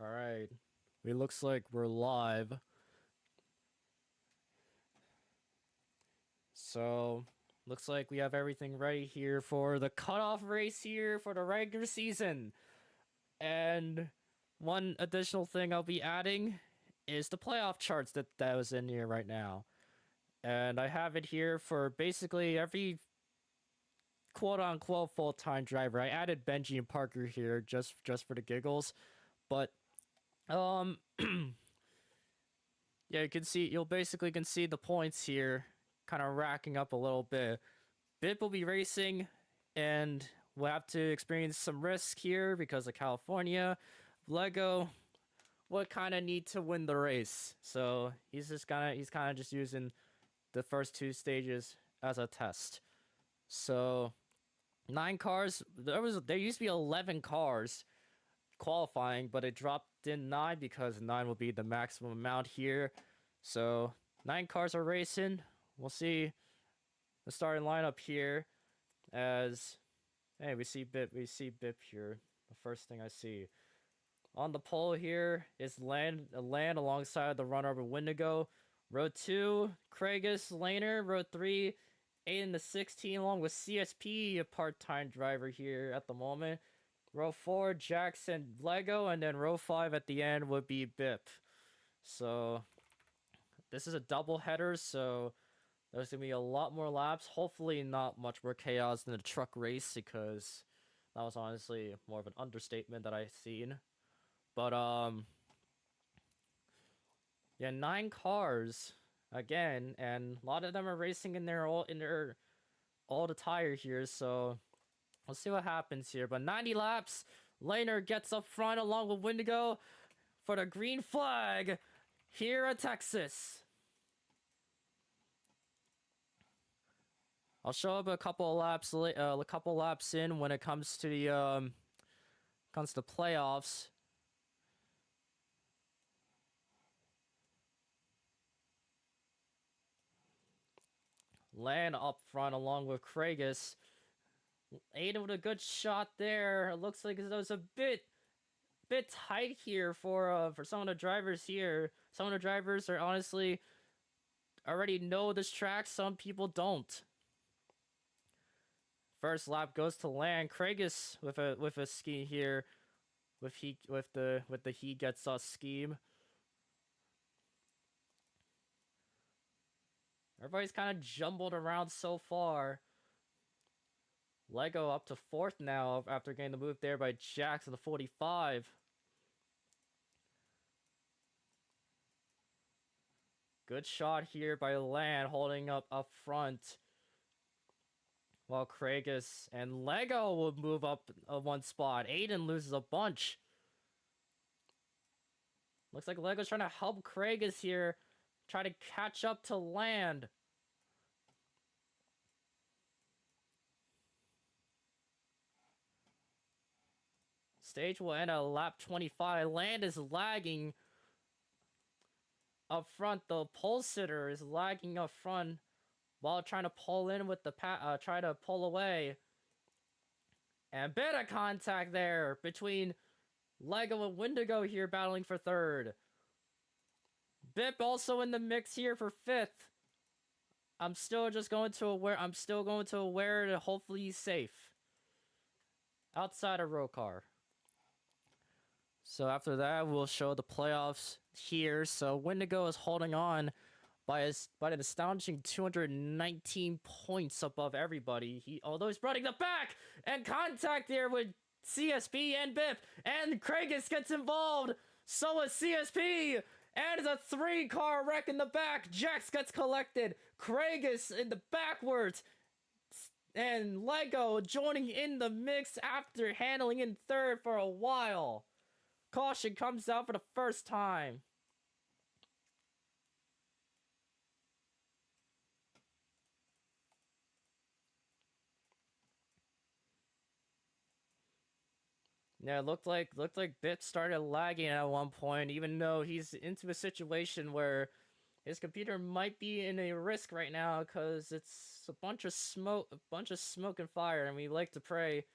Alright. It looks like we're live. So, looks like we have everything ready here for the cutoff race here for the regular season. And one additional thing I'll be adding is the playoff charts that was in here right now. And I have it here for basically every quote-unquote full-time driver. I added Benji and Parker here just for the giggles. But, yeah, you'll basically can see the points here kind of racking up a little bit. Bip will be racing, and we'll have to experience some risk here because of California. Lego will kind of need to win the race, so he's kind of just using the first two stages as a test. So 9 cars. There used to be 11 cars qualifying, but it dropped in 9 because 9 will be the maximum amount here. So 9 cars are racing. We'll see the starting lineup here. As hey, we see Bip here. The first thing I see on the pole here is Land alongside the runner-up Wendigo. Row 2, Craigus Laner. Row 3, 8 and the 16 along with CSP, a part-time driver here at the moment. Row 4, Jackson Lego, and then row 5 at the end would be Bip. So this is a double header, so there's gonna be a lot more laps. Hopefully not much more chaos than the truck race, because that was honestly more of an understatement that I've seen. But yeah, 9 cars again, and a lot of them are racing in their all the tire here, so we'll see what happens here. But 90 laps, Laner gets up front along with Wendigo for the green flag here at Texas. I'll show up a couple laps in when it comes to the playoffs. Land up front along with Craigus. Aiden with a good shot there. It looks like it was a bit tight here for some of the drivers here. Some of the drivers are honestly already know this track. Some people don't. First lap goes to Land. Craigus with a ski here. With the he gets us scheme. Everybody's kind of jumbled around so far. Lego up to 4th now after getting the move there by Jax in the 45. Good shot here by Land holding up front. While Craigus and Lego will move up one spot. Aiden loses a bunch. Looks like Lego's trying to help Craigus here. Try to catch up to Land. Stage will end at lap 25. Land is lagging up front. The pole sitter is lagging up front while trying to pull in with the try to pull away. And bit of contact there between Lego and Wendigo here battling for 3rd. Bip also in the mix here for 5th. I'm still going to aware that hopefully he's safe. Outside of ROCAR. So after that, we'll show the playoffs here. So Wendigo is holding on by an astonishing 219 points above everybody. Although he's running the back and contact there with CSP and Bip, and Craigus gets involved. So is CSP, and it's a 3-car wreck in the back. Jax gets collected. Craigus in the backwards. And Lego joining in the mix after handling in 3rd for a while. Caution comes out for the first time. Yeah, it looked like Bip started lagging at one point, even though he's into a situation where his computer might be in a risk right now because it's a bunch of smoke and fire, and we like to pray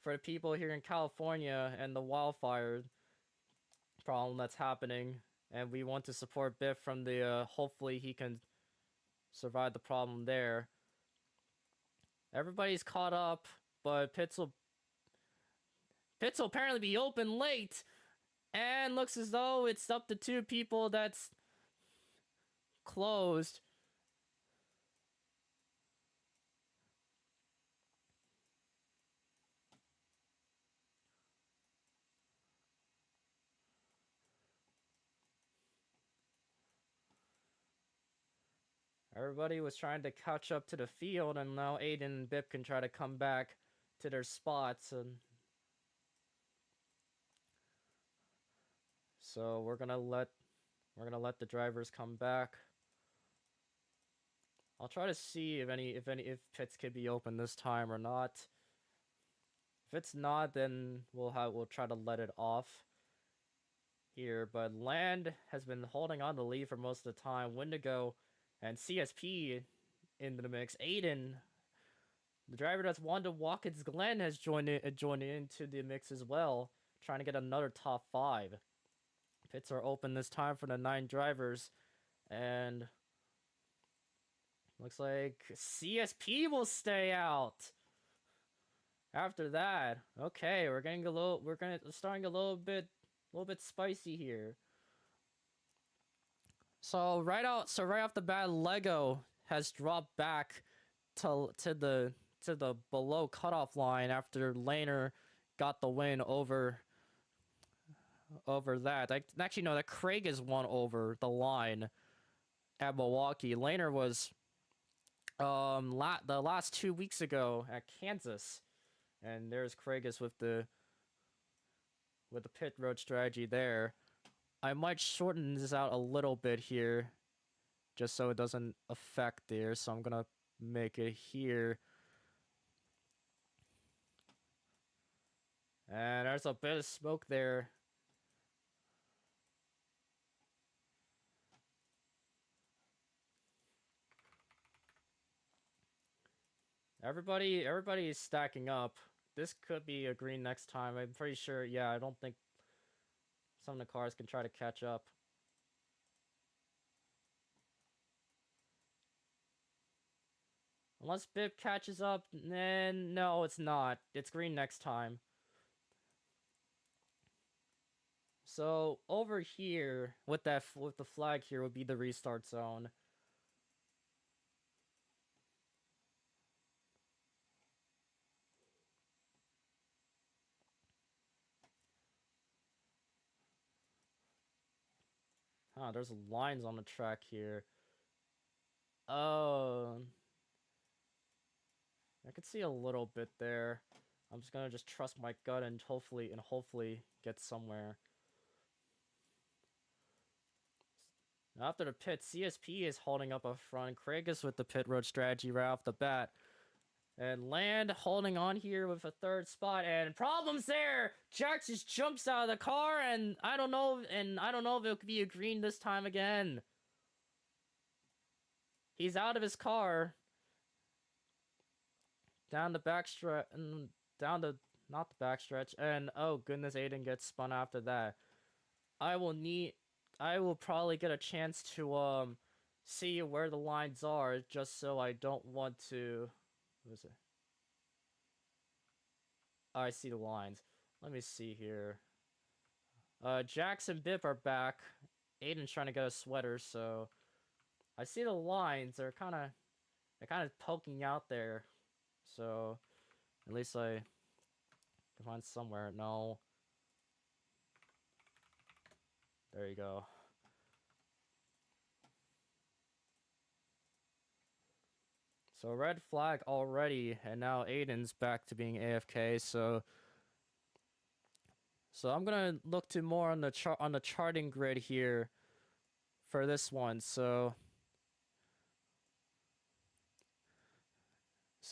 for the people here in California and the wildfire problem that's happening, and we want to support Biff from the. Hopefully, he can survive the problem there. Everybody's caught up, but pits will apparently be open late, and looks as though it's up to 2 people that's closed. Everybody was trying to catch up to the field, and now Aiden and Bip can try to come back to their spots. And so we're gonna let the drivers come back. I'll try to see if pits could be open this time or not. If it's not, then we'll try to let it off here. But Land has been holding on the lead for most of the time. Wendigo and CSP into the mix. Aiden, the driver that's wanted to walk its Glen, has joined into the mix as well, trying to get another top 5. Pits are open this time for the 9 drivers, and looks like CSP will stay out. After that, okay, we're starting a little bit spicy here. So right off the bat, Lego has dropped back to the below cutoff line after Laner got the win over that. Actually, no, that Craig has won over the line at Milwaukee. Laner was the last 2 weeks ago at Kansas, and there's Craigus with the pit road strategy there. I might shorten this out a little bit here, just so it doesn't affect there. So I'm gonna make it here. And there's a bit of smoke there. Everybody is stacking up. This could be a green next time. I'm pretty sure. Yeah, I don't think some of the cars can try to catch up. Unless Bip catches up, then no, it's not. It's green next time. So over here with the flag here would be the restart zone. Huh, there's lines on the track here. Oh, I could see a little bit there. I'm just gonna trust my gut and hopefully get somewhere. After the pit, CSP is holding up up front. Craig is with the pit road strategy right off the bat. And Land holding on here with a 3rd spot, and problems there. Jax just jumps out of the car, and I don't know if it could be a green this time again. He's out of his car. Down the backstretch, not the backstretch, and oh goodness, Aiden gets spun after that. I will probably get a chance to see where the lines are, just so I don't want to. What is it? Oh, I see the lines. Let me see here. Jax and Bip are back. Aiden's trying to get a sweater, so I see the lines. They're kind of poking out there. So at least I can find somewhere. No. There you go. So red flag already, and now Aiden's back to being AFK. So I'm gonna look to more on the charting grid here for this one. So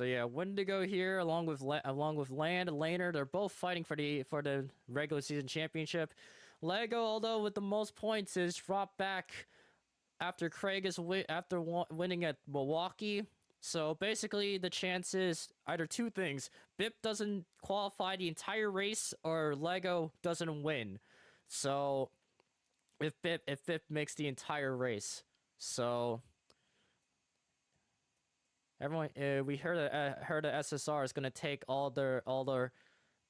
yeah, Wendigo here along with Land, Laner. They're both fighting for the regular season championship. Lego, although with the most points, is dropped back after Craig is winning at Milwaukee. So basically, the chances either 2 things: Bip doesn't qualify the entire race, or Lego doesn't win. So if Bip makes the entire race. So everyone, we heard that SSR is gonna take all their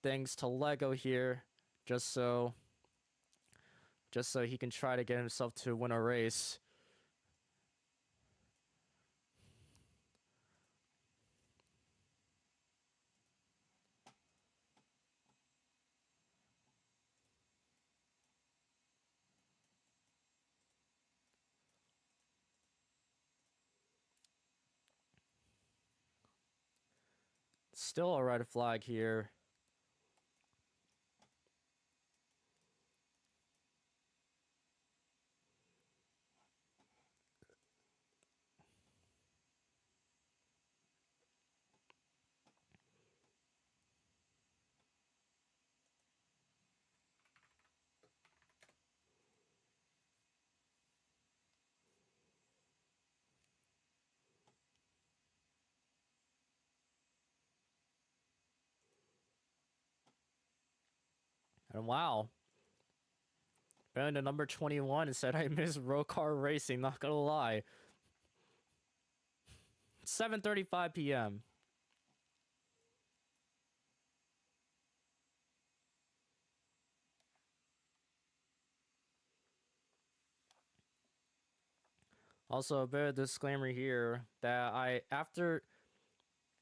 things to Lego here, just so just so he can try to get himself to win a race. Still a red flag here. And wow, been to number 21 and said I miss ROCAR racing. Not gonna lie. 7:35 p.m. Also, a bit of disclaimer here that after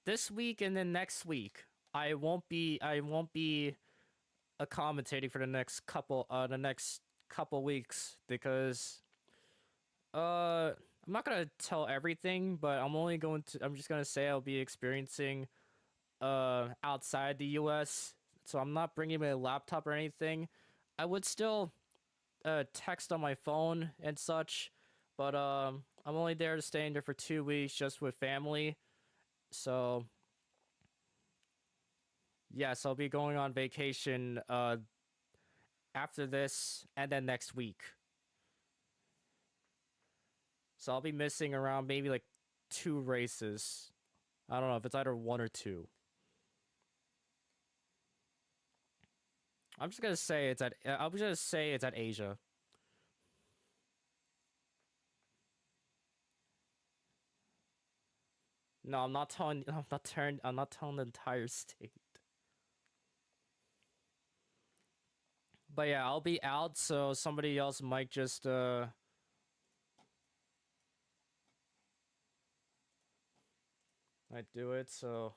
this week and then next week, I won't be accommodating for the next couple weeks because I'm not gonna tell everything, but I'm just gonna say I'll be experiencing outside the US. So I'm not bringing my laptop or anything. I would still text on my phone and such, but I'm only there to stay in there for 2 weeks just with family. So yes, I'll be going on vacation after this and then next week. So I'll be missing around maybe like 2 races. I don't know if it's either one or two. I'm just gonna say it's at. I'm just gonna say it's at Asia. No, I'm not telling. I'm not telling the entire state. But yeah, I'll be out, so somebody else might just might do it. So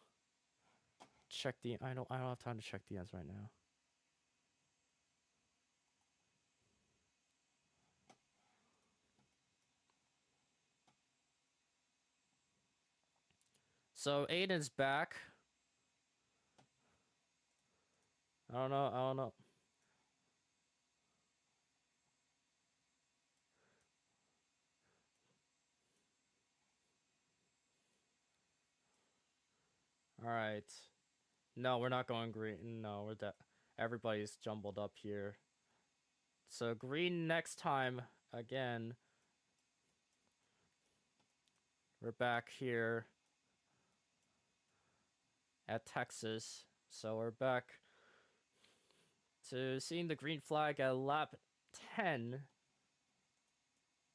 check the. I don't have time to check the ends right now. So Aiden's back. I don't know. I don't know. All right. No, we're not going green. No, we're that. Everybody's jumbled up here. So green next time again. We're back here at Texas. So we're back to seeing the green flag at lap 10.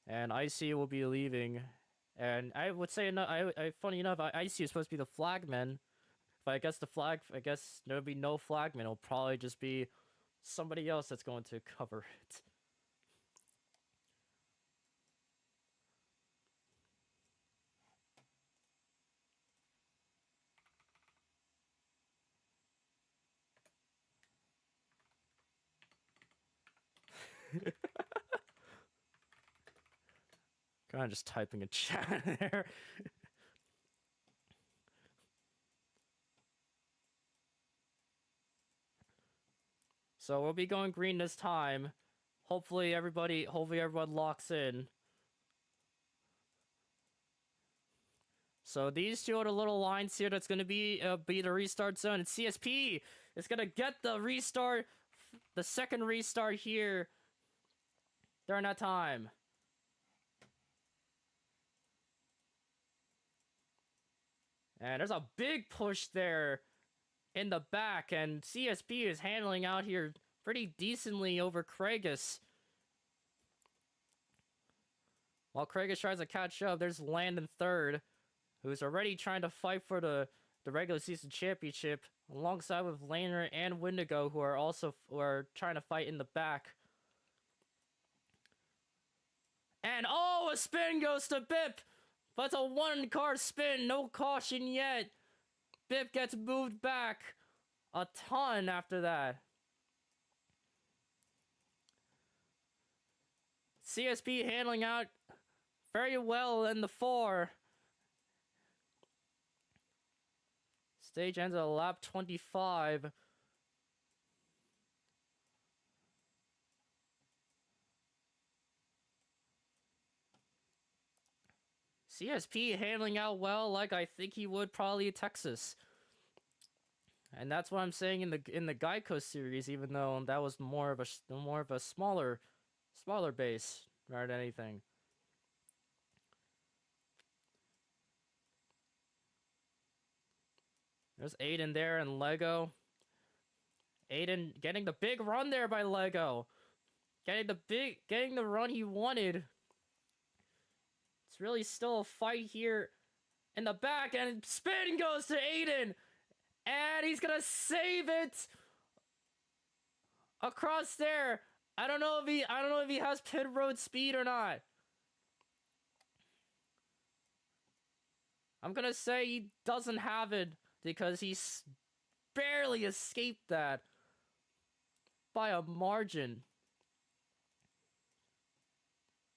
And Icy will be leaving. And I would say, funny enough, Icy is supposed to be the flagman. But I guess there'll be no flagman. It'll probably just be somebody else that's going to cover it. Kind of just typing a chat there. So we'll be going green this time. Hopefully everyone locks in. So these two are the little lines here that's gonna be the restart zone. And CSP is gonna get the restart, the second restart here during that time. And there's a big push there in the back, and CSP is handling out here pretty decently over Kragus. While Kragus tries to catch up, there's Land in third, who's already trying to fight for the regular season championship, alongside with Laner and Wendigo, who are trying to fight in the back. And oh, a spin goes to Bip, but it's a one-car spin, no caution yet. Bip gets moved back a ton after that. CSP handling out very well in the 4. Stage ends at lap 25. CSP handling out well, like I think he would probably at Texas. And that's what I'm saying in the Geico series, even though that was more of a smaller base rather than anything. There's Aiden there and Lego. Aiden getting the big run there by Lego. Getting the run he wanted. It's really still a fight here in the back, and spin goes to Aiden. And he's gonna save it across there. I don't know if he has pit road speed or not. I'm gonna say he doesn't have it because he's barely escaped that by a margin.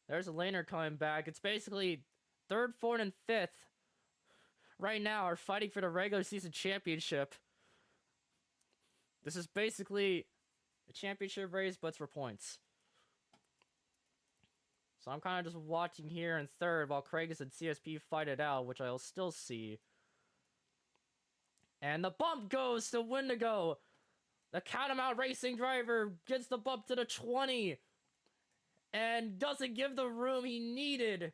There's a laner coming back. It's basically 3rd, 4th, and 5th right now are fighting for the regular season championship. This is basically a championship race, but it's for points. So I'm kind of just watching here in 3rd while Kragus and CSP fight it out, which I'll still see. And the bump goes to Wendigo. The Catamount Racing driver gets the bump to the 20. And doesn't give the room he needed.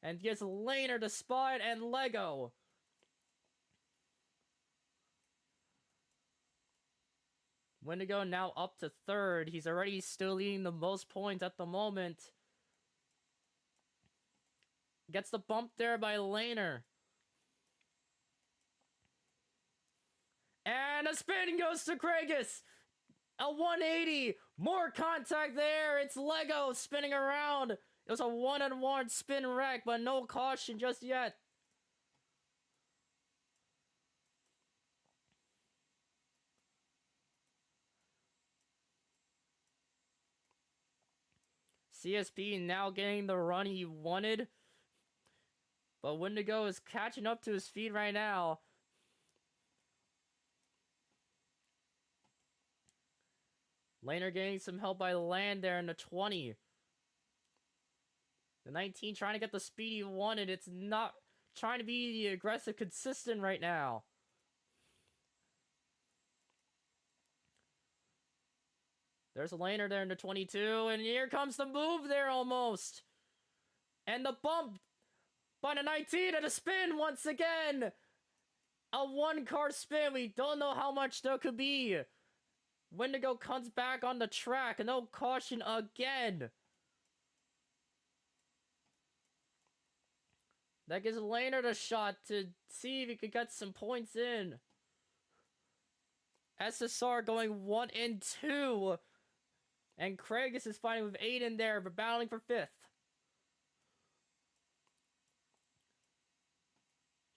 And gets Laner to spot and Lego. Wendigo now up to 3rd. He's already still leading the most points at the moment. Gets the bump there by Laner. And a spin goes to Kragus. A 180. More contact there. It's Lego spinning around. It was a one-on-one spin wreck, but no caution just yet. CSP now getting the run he wanted. But Wendigo is catching up to his feet right now. Laner getting some help by Land there in the 20. The 19 trying to get the speed he wanted. It's not trying to be the aggressive consistent right now. There's a Laner there in the 22. And here comes the move there almost. And the bump by the 19 and a spin once again. A one-car spin. We don't know how much there could be. Wendigo comes back on the track. No caution again. That gives Laner the shot to see if he could get some points in. SSR going 1 and 2. And Kragus is fighting with Aiden there, but battling for 5th.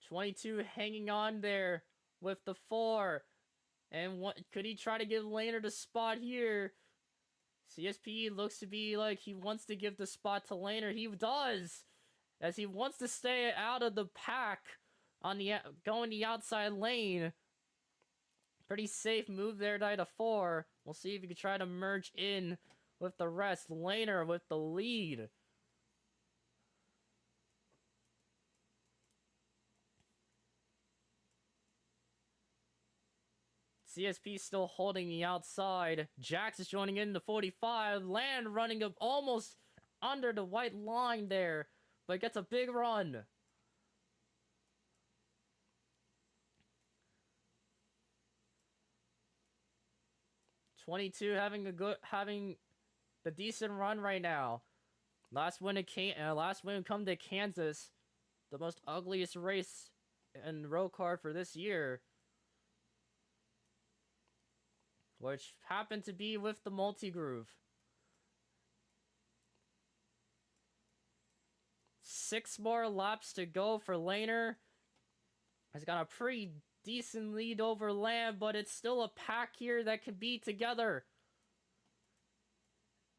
22 hanging on there with the 4. And what could he try to give Laner the spot here? CSP looks to be like he wants to give the spot to Laner. He does, as he wants to stay out of the pack on the going the outside lane. Pretty safe move there, die to 4. We'll see if he can try to merge in with the rest. Laner with the lead. CSP still holding the outside. Jax is joining in the 45. Land running up almost under the white line there, but gets a big run. '22 having the decent run right now. Last win come to Kansas, the most ugliest race in ROCAR for this year, which happened to be with the multi-groove. 6 more laps to go for Laner. He's got a pretty decent lead over Lamb, but it's still a pack here that can be together.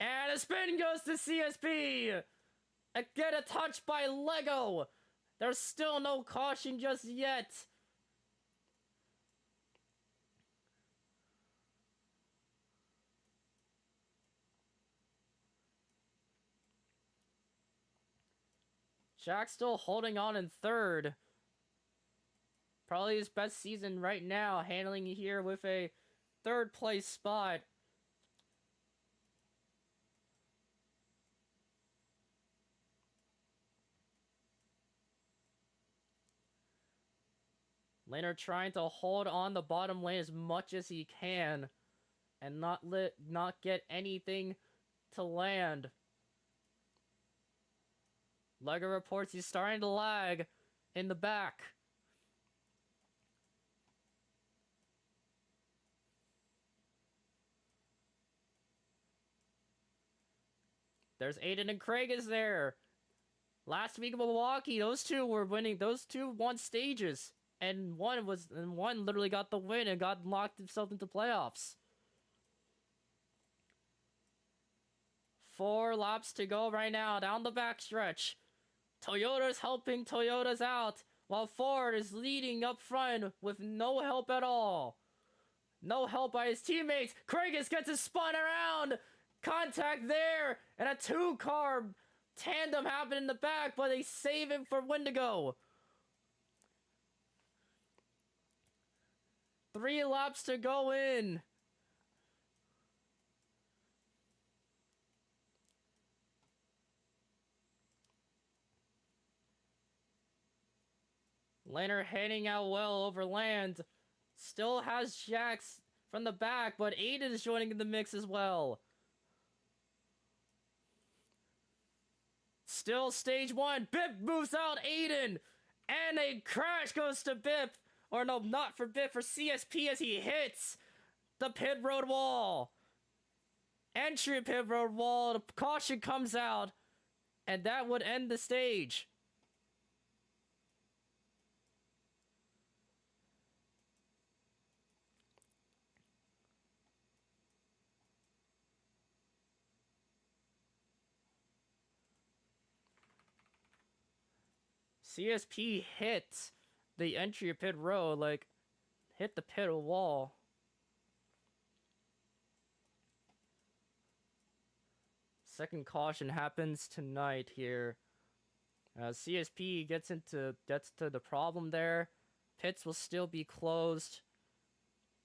And a spin goes to CSP! Get a touch by Lego! There's still no caution just yet. Jack's still holding on in third. Probably his best season right now, handling here with a third place spot. Laner trying to hold on the bottom lane as much as he can and not get anything to land. Lego reports he's starting to lag in the back. There's Aiden and Craig is there. Last week in Milwaukee, those two were winning. Those two won stages, and one literally got the win and got locked himself into playoffs. 4 laps to go right now down the backstretch. Toyota's helping Toyota's out, while Ford is leading up front with no help at all. No help by his teammates. Kragus gets his spun around. Contact there, and a 2-car tandem happened in the back, but they save him for Wendigo. 3 laps to go in. Laner heading out well over land. Still has Jax from the back, but Aiden is joining in the mix as well. Still stage 1. Bip moves out Aiden. And a crash goes to Bip. Or no, not for Bip, for CSP as he hits the pit road wall. Entry pit road wall. The caution comes out. And that would end the stage. CSP hit the entry of pit road, like, hit the pit wall. Second caution happens tonight here. CSP gets to the problem there. Pits will still be closed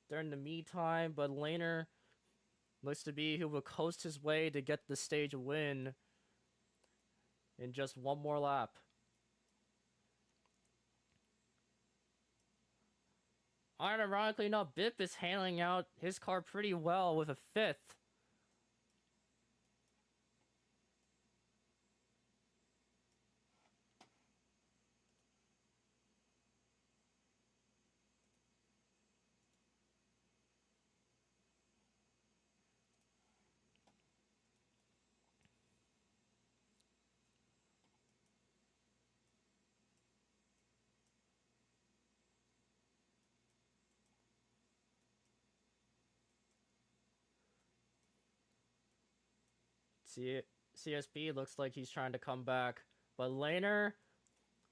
during the meantime, but Laner looks to be who will coast his way to get the stage win in just 1 more lap. Ironically enough, Bip is handling out his car pretty well with a 5th. CSP looks like he's trying to come back. But Laner,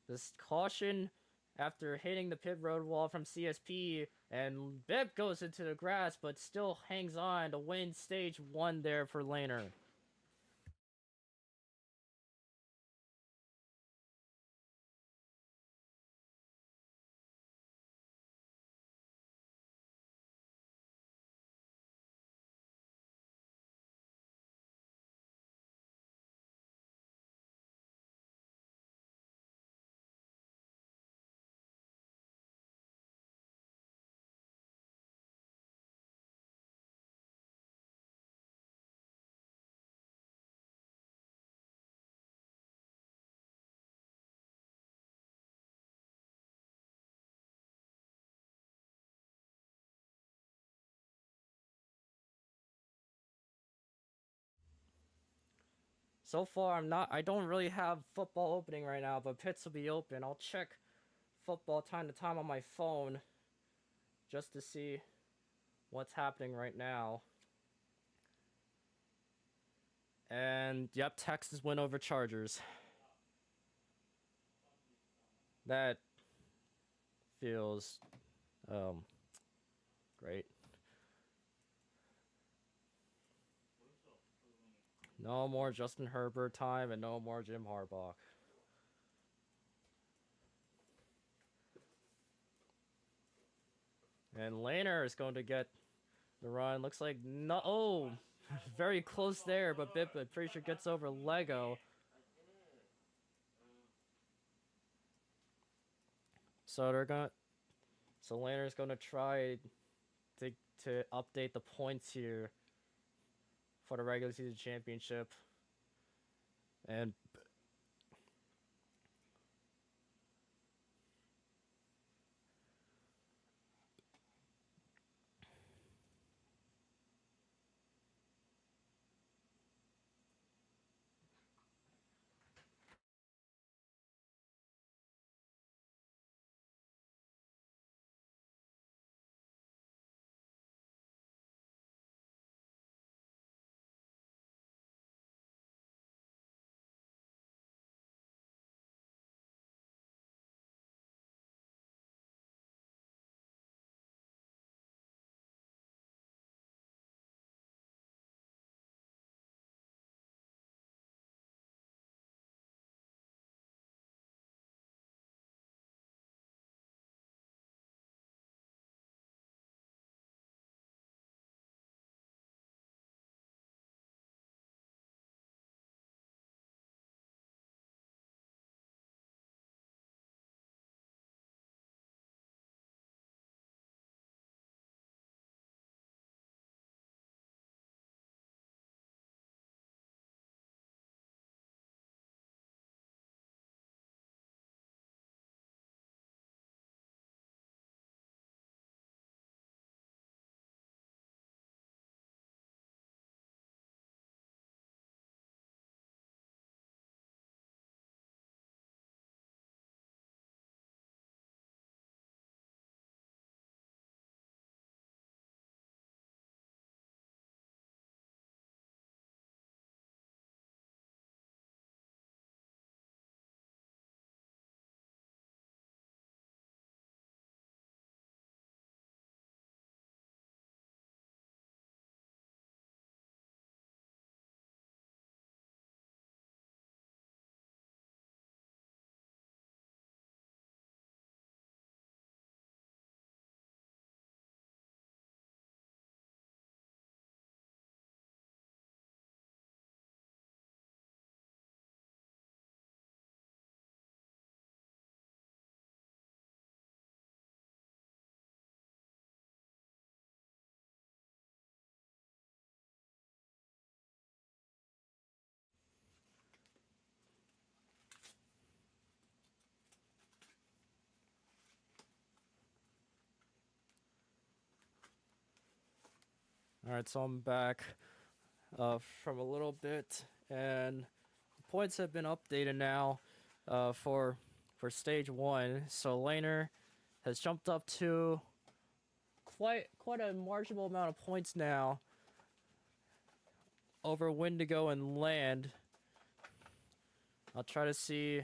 this caution after hitting the pit road wall from CSP, and Bip goes into the grass, but still hangs on to win stage 1 there for Laner. So far, I don't really have football opening right now, but pits will be open. I'll check football time to time on my phone just to see what's happening right now. And yep, Texas win over Chargers. That feels great. No more Justin Herbert time and no more Jim Harbaugh. And Laner is going to get the run. Looks like no. Oh, very close there, but Bip, I'm pretty sure, gets over Lego. So they're gonna. So Laner's gonna try to to update the points here for the regular season championship. And all right, so I'm back from a little bit, and the points have been updated now for stage one. So Laner has jumped up to quite a marginal amount of points now over Wendigo and Land. I'll try to see.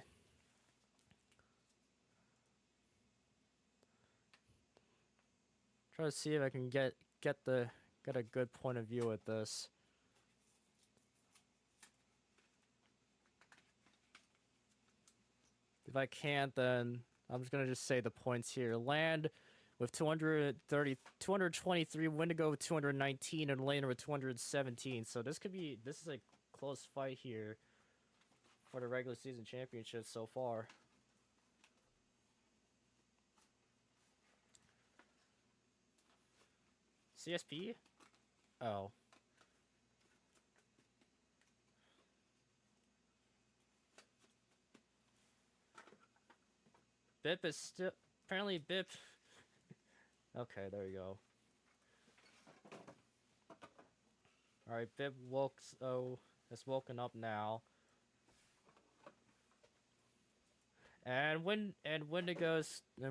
Try to see if I can get a good point of view with this. If I can't, then I'm just gonna just say the points here. Land with 223, Wendigo with 219, and Laner with 217. So this is a close fight here for the regular season championship so far. CSP? Oh. Bip is still... Apparently Bip... Okay, there you go. Alright, Bip has woken up now.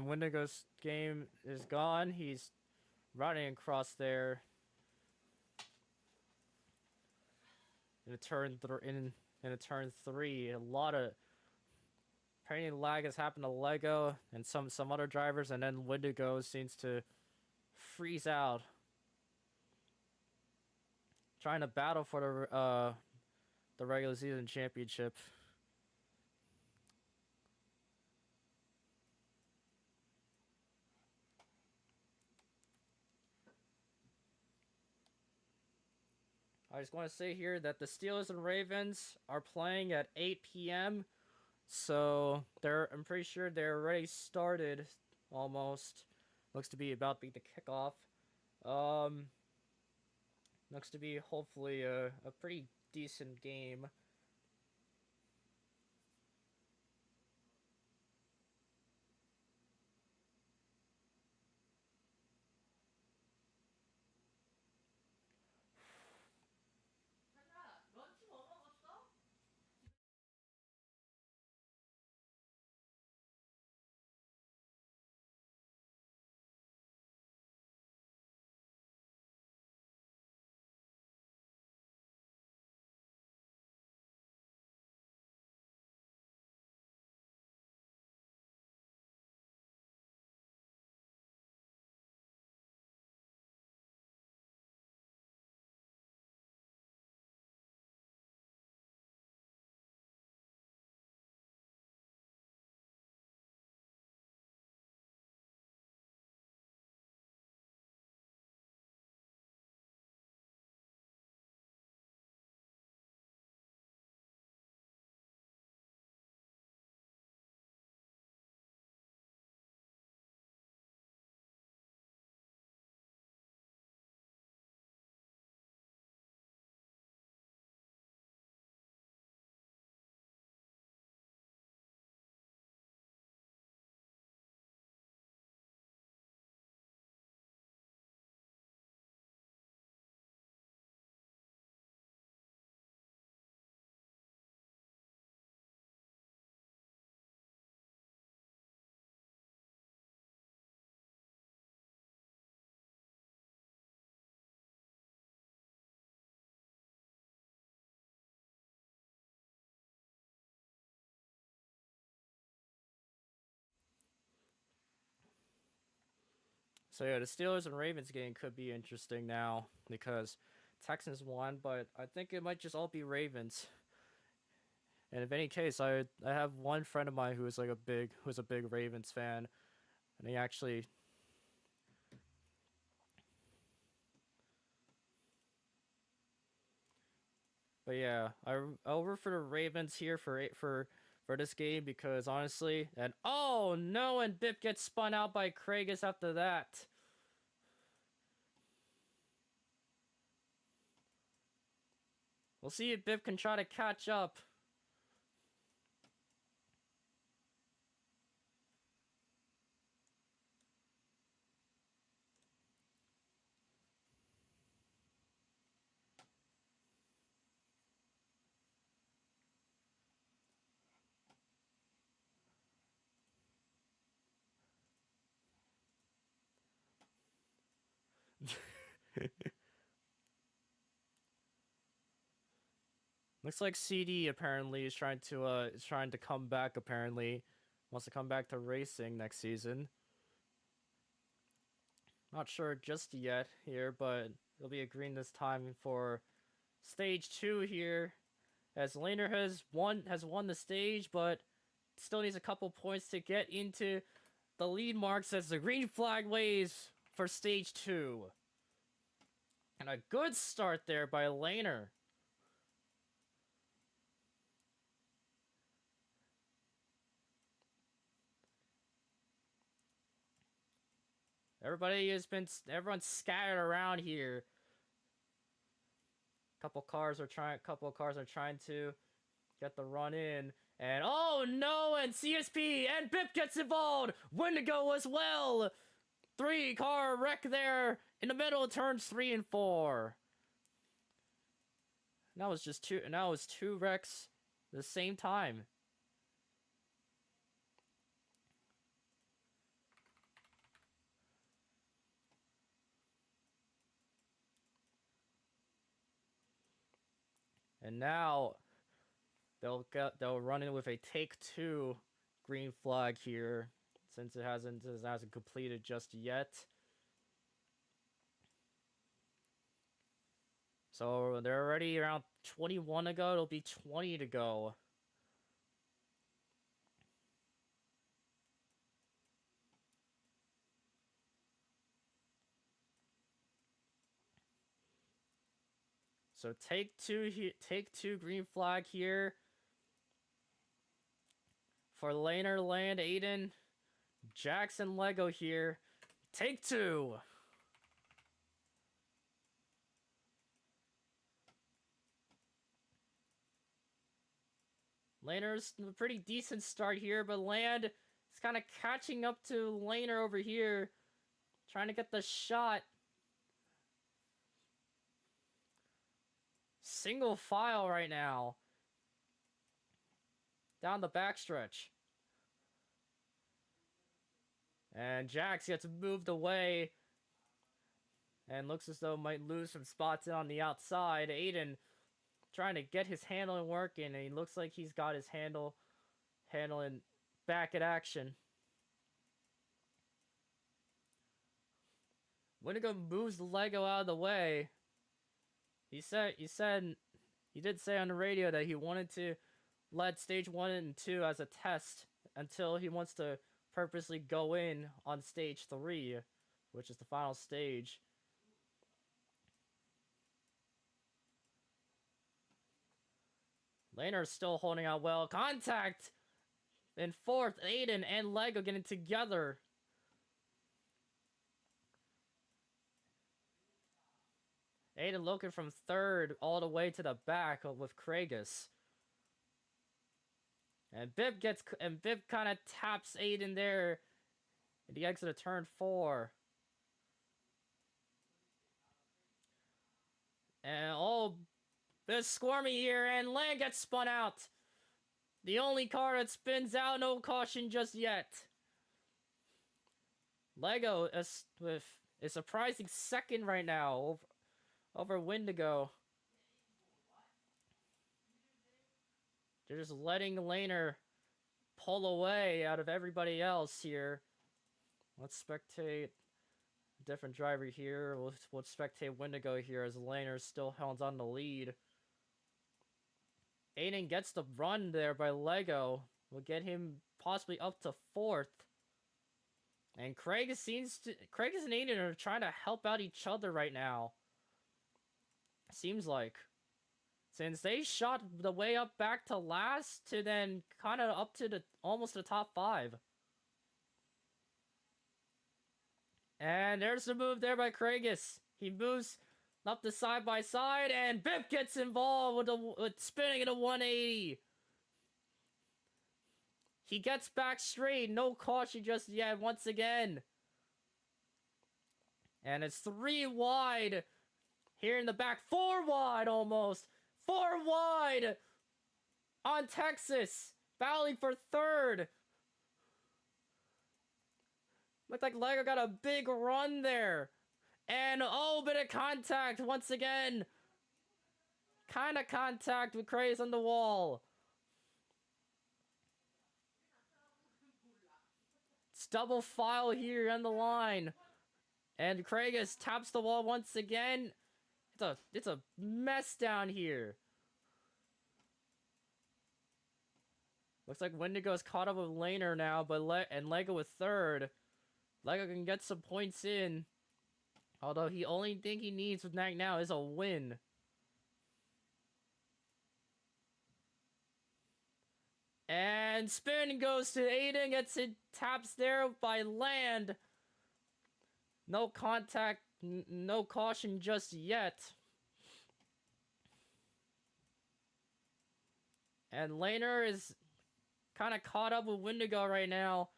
Wendigo's game is gone. He's running across there in a turn three. A lot of apparently lag has happened to Lego and some other drivers, and then Wendigo seems to freeze out, trying to battle for the regular season championship. I just want to say here that the Steelers and Ravens are playing at 8 p.m. So I'm pretty sure they're already started almost. Looks to be about to be the kickoff. Um, Looks to be hopefully a pretty decent game. So yeah, the Steelers and Ravens game could be interesting now because Texans won, but I think it might just all be Ravens. And in any case, I have one friend of mine who's a big Ravens fan, and he actually. But yeah, I'll root for the Ravens here for this game because honestly, and oh no, and Bip gets spun out by Craigus after that. We'll see if Bip can try to catch up. Looks like CD apparently is trying to come back. Apparently, wants to come back to racing next season. Not sure just yet here, but it'll be a green this time for stage 2 here. As Laner has won the stage, but still needs a couple points to get into the lead marks as the green flag waves for stage 2. And a good start there by Laner. Everyone's scattered around here. Couple cars are trying to get the run in. And oh no, and CSP and Bip gets involved. Wendigo as well. 3-car wreck there in the middle of turns 3 and 4. Now it's just two. Now it's 2 wrecks at the same time. And now they'll run in with a take 2 green flag here, since it hasn't completed just yet. So they're already around 21 to go. It'll be 20 to go. So take 2 here, take 2 green flag here for laner land Aiden. Jackson Lego here. Take 2. Laner's a pretty decent start here, but land is kind of catching up to laner over here, trying to get the shot. Single file right now. Down the backstretch. And Jax gets moved away. And looks as though might lose some spots on the outside. Aiden trying to get his handling working, and he looks like he's got his handling back in action. Windigo moves the Lego out of the way. He did say on the radio that he wanted to let stage 1 and 2 as a test until he wants to purposely go in on stage 3, which is the final stage. Laner is still holding out well. Contact in 4th. Aiden and Lego getting together. Aiden looking from 3rd all the way to the back with Kragus. And Bib kind of taps Aiden there at the exit of turn 4. And oh, there's Squirmy here, and Land gets spun out. The only car that spins out, no caution just yet. Lego is with a surprising 2nd right now over Windigo. They're just letting Laner pull away out of everybody else here. Let's spectate a different driver here. We'll spectate Windigo here as Laner still holds on the lead. Aiden gets the run there by Lego. Will get him possibly up to 4th. And Kragus and Aiden are trying to help out each other right now. Seems like. Since they shot the way up back to last to then kind of up to almost the top 5. And there's the move there by Kragus. He moves up the side by side, and Bip gets involved with spinning at a 180. He gets back straight, no caution just yet once again. And it's 3 wide here in the back, 4 wide almost. 4 wide on Texas, battling for 3rd. Looked like Lego got a big run there. And oh, bit of contact once again. Kind of contact with Craze on the wall. It's double file here on the line. And Kragus taps the wall once again. It's a mess down here. Looks like Wendigo's caught up with Laner now, but Lego with 3rd. Lego can get some points in. Although the only thing he needs with Nag now is a win. And spin goes to Aiden, gets it taps there by Land. No contact, no caution just yet. And Laner is kind of caught up with Windigo right now.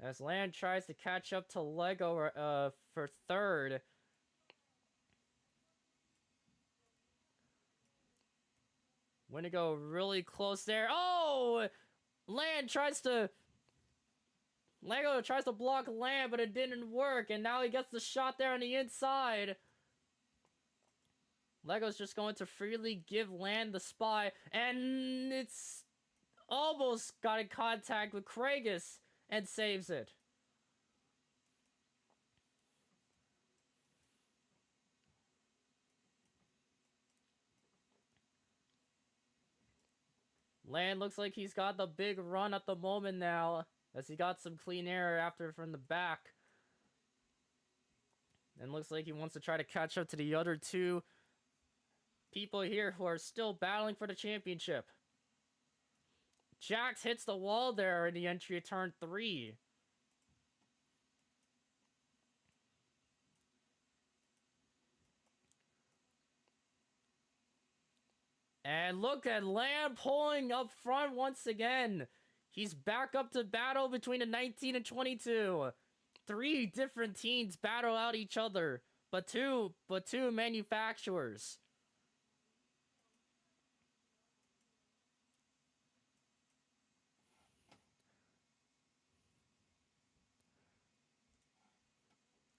As Land tries to catch up to Lego for 3rd. Windigo really close there. Oh! Lego tries to block Land, but it didn't work. And now he gets the shot there on the inside. Lego's just going to freely give Land the spy, and it's almost got in contact with Kragus and saves it. Land looks like he's got the big run at the moment now, as he got some clean air after from the back. And looks like he wants to try to catch up to the other two people here who are still battling for the championship. Jax hits the wall there in the entry of turn 3. And look at Lamb pulling up front once again. He's back up to battle between the 19 and 22. 3 different teams battle out each other, but two manufacturers.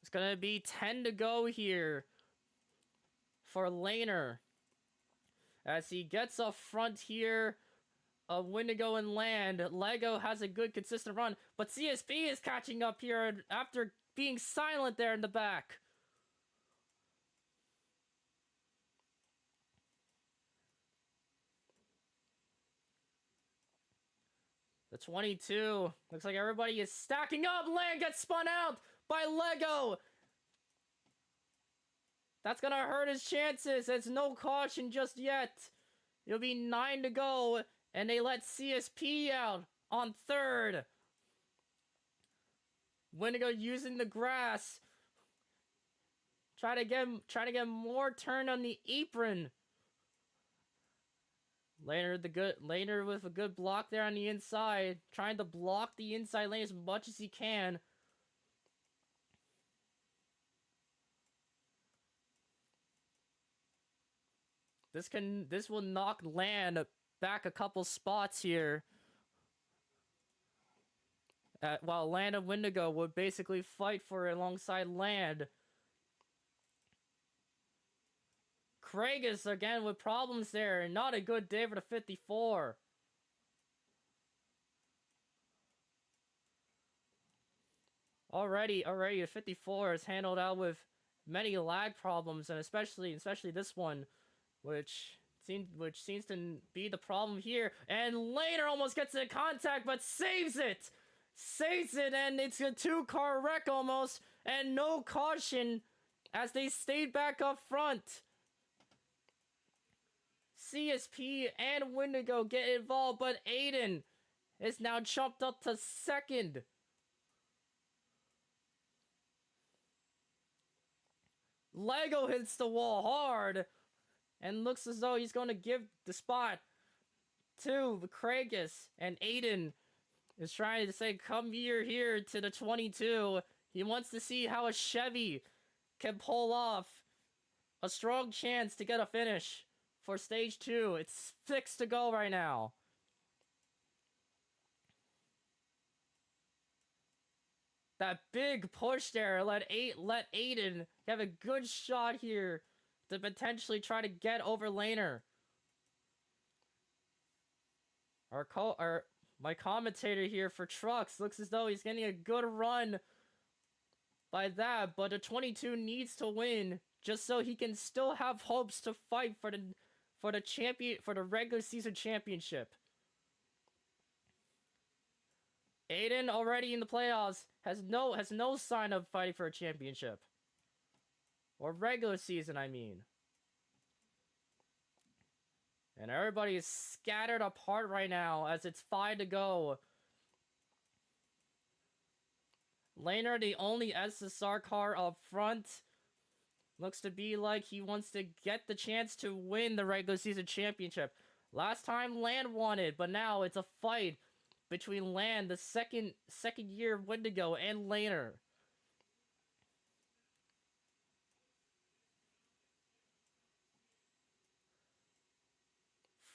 It's gonna be 10 to go here for Laner. As he gets up front here of Wendigo and Land, Lego has a good consistent run, but CSP is catching up here after being silent there in the back. The 22, looks like everybody is stacking up. Land gets spun out by Lego. That's gonna hurt his chances. There's no caution just yet. It'll be 9 to go, and they let CSP out on 3rd. Wendigo using the grass. Try to get more turn on the apron. Laner with a good block there on the inside, trying to block the inside lane as much as he can. This will knock Land back a couple spots here. While Land and Wendigo would basically fight for it alongside Land. Kragus again with problems there. Not a good day for the 54. Already the 54 is handled out with many lag problems, and especially this one, which seems to be the problem here. And Laner almost gets into contact, but saves it, and it's a 2-car wreck almost, and no caution as they stayed back up front. CSP and Wendigo get involved, but Aiden is now jumped up to 2nd. Lego hits the wall hard and looks as though he's going to give the spot to Kragus, and Aiden is trying to say, come here to the 22. He wants to see how a Chevy can pull off a strong chance to get a finish for stage 2. It's 6 to go right now. That big push there let Aiden have a good shot here to potentially try to get over Laner. My commentator here for trucks looks as though he's getting a good run by that, but the 22 needs to win just so he can still have hopes to fight for the regular season championship. Aiden already in the playoffs has no sign of fighting for a championship. Or regular season, I mean. And everybody is scattered apart right now as it's 5 to go. Laner, the only SSR car up front, looks to be like he wants to get the chance to win the regular season championship. Last time Land won it, but now it's a fight between Land, the second year Wendigo, and Laner.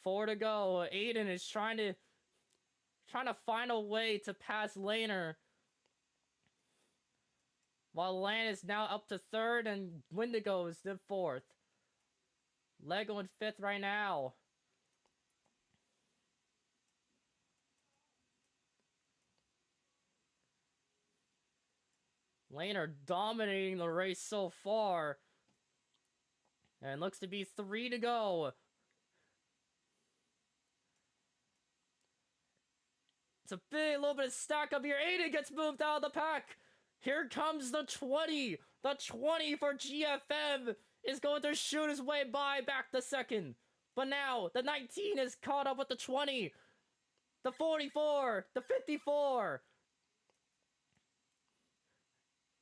Four to go. Aiden is trying to find a way to pass Laner, while Land is now up to 3rd and Wendigo is the 4th. Lego in 5th right now. Lane are dominating the race so far. And looks to be 3 to go. It's a little bit of stack up here. Aiden gets moved out of the pack. Here comes the 20. The 20 for GFM is going to shoot his way by back to 2nd. But now the 19 is caught up with the 20. The 44. The 54.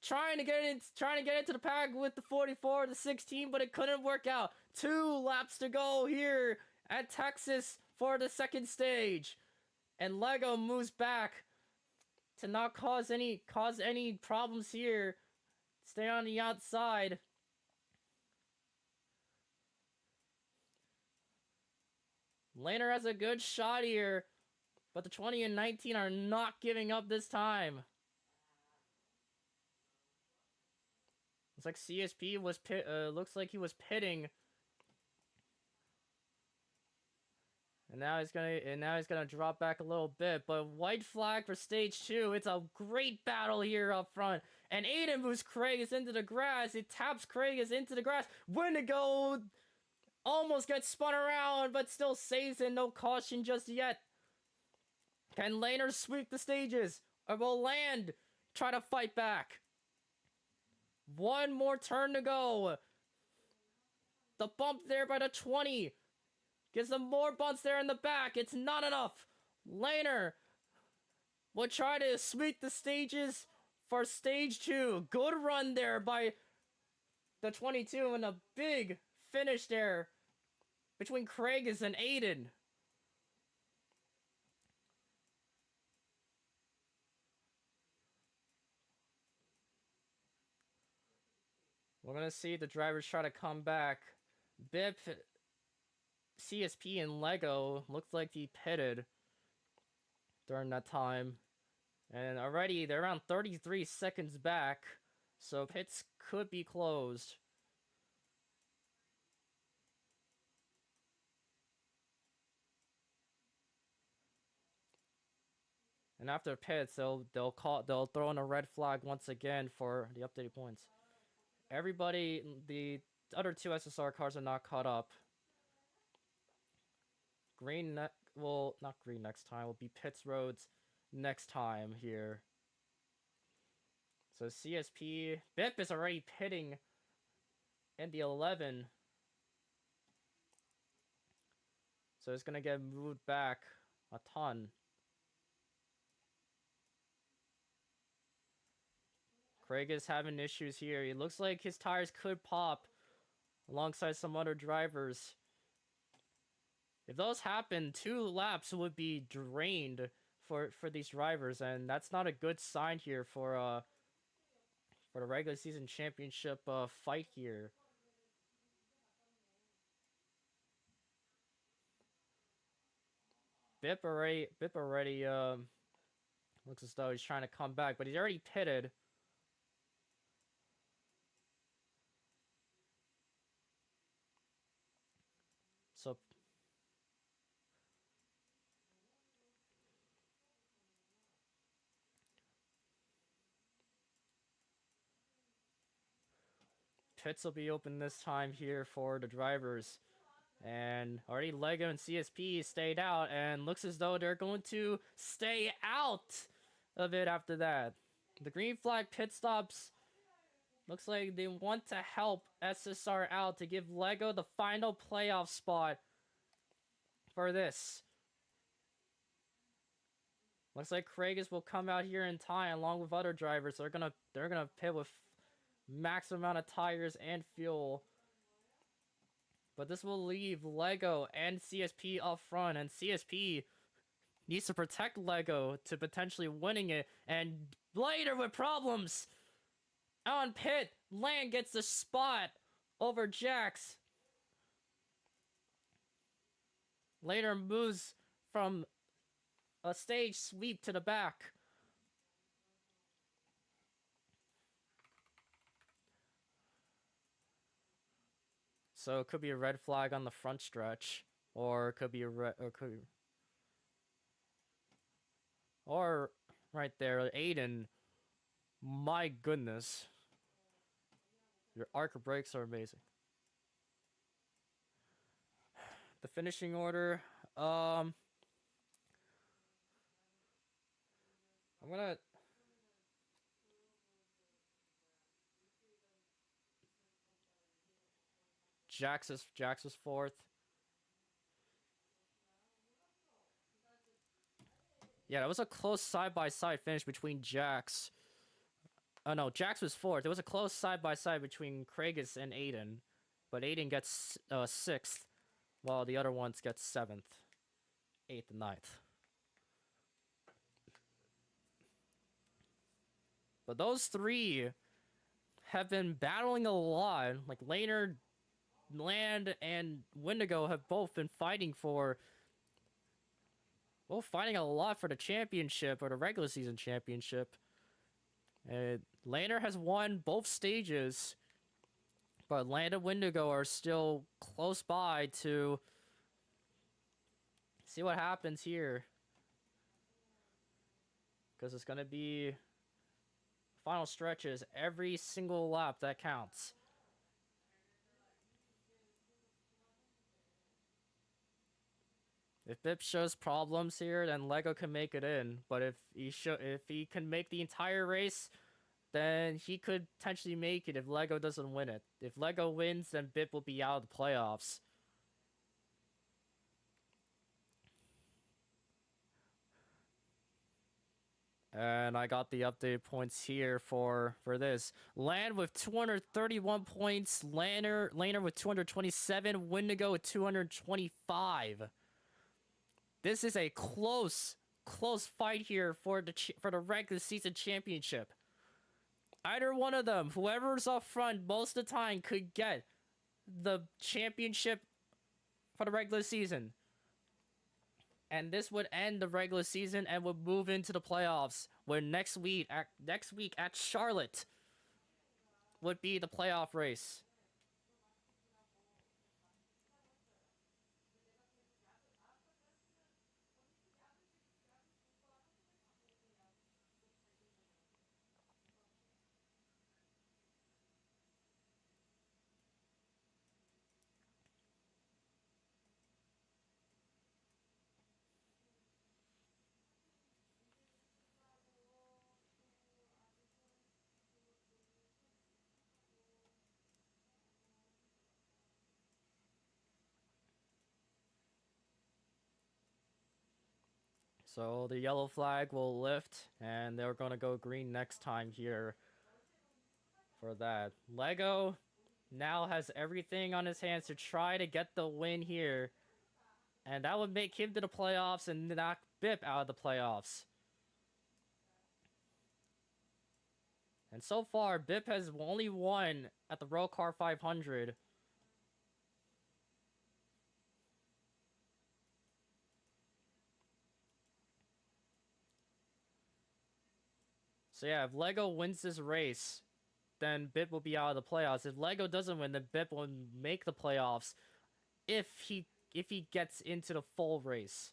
Trying to get into the pack with the 44, the 16, but it couldn't work out. 2 laps to go here at Texas for the 2nd stage. And Lego moves back to not cause any problems here. Stay on the outside. Laner has a good shot here, but the 20 and 19 are not giving up this time. Looks like CSP was looks like he was pitting. And now he's gonna drop back a little bit, but white flag for stage 2. It's a great battle here up front. And Aiden moves Craig into the grass. It taps Craig into the grass. Wendigo almost gets spun around, but still saves it. No caution just yet. Can Laner sweep the stages? Or will Land try to fight back? 1 more turn to go. The bump there by the 20. Gives them more bumps there in the back. It's not enough. Laner will try to sweep the stages for stage 2. Good run there by the 22 and a big finish there between Craigus and Aiden. We're going to see the drivers try to come back. Bip, CSP, and Lego looks like he pitted during that time. And already they're around 33 seconds back, so pits could be closed. And after pits, they'll throw in a red flag once again for the updated points. Everybody, the other 2 SSR cars are not caught up. Not green next time, will be pits roads next time here. So CSP, Bip is already pitting in the 11. So it's gonna get moved back a ton. Craig is having issues here. It looks like his tires could pop alongside some other drivers. If those happen, 2 laps would be drained for these drivers, and that's not a good sign here for the regular season championship fight here. Bip already looks as though he's trying to come back, but he's already pitted. So pits will be open this time here for the drivers. And already Lego and CSP stayed out, and looks as though they're going to stay out of it after that. The green flag pit stops. Looks like they want to help SSR out to give Lego the final playoff spot for this. Looks like Craigus will come out here in time along with other drivers. They're gonna pit with max amount of tires and fuel. But this will leave Lego and CSP up front, and CSP needs to protect Lego to potentially winning it. And later with problems on pit, Land gets the spot over Jax. Later moves from a stage sweep to the back. So it could be a red flag on the front stretch, or it could be a red, or right there, Aiden. My goodness, your arc brakes are amazing. The finishing order, I'm gonna. Jax is fourth. Yeah, that was a close side-by-side finish between Jax. Oh no, Jax was fourth. It was a close side-by-side between Kragus and Aiden. But Aiden gets sixth, while the other ones get seventh, eighth, and ninth. But those three have been battling a lot. Like Laner, Land, and Wendigo have both been fighting a lot for the championship or the regular season championship. Laner has won both stages, but Land and Wendigo are still close by to see what happens here. Because it's going to be final stretches, every single lap that counts. If Bip shows problems here, then Lego can make it in. But if he can make the entire race, then he could potentially make it if Lego doesn't win it. If Lego wins, then Bip will be out of the playoffs. And I got the updated points here for this. Land with 231 points, Laner with 227, Wendigo with 225. This is a close fight here for the regular season championship. Either one of them, whoever's up front most of the time, could get the championship for the regular season. And this would end the regular season and would move into the playoffs, where next week at Charlotte would be the playoff race. So the yellow flag will lift, and they're going to go green next time here for that. Lego now has everything on his hands to try to get the win here, and that would make him to the playoffs and knock Bip out of the playoffs. And so far, Bip has only won at the ROCAR 500. So yeah, if Lego wins this race, then Bip will be out of the playoffs. If Lego doesn't win, then Bip will make the playoffs if he gets into the full race.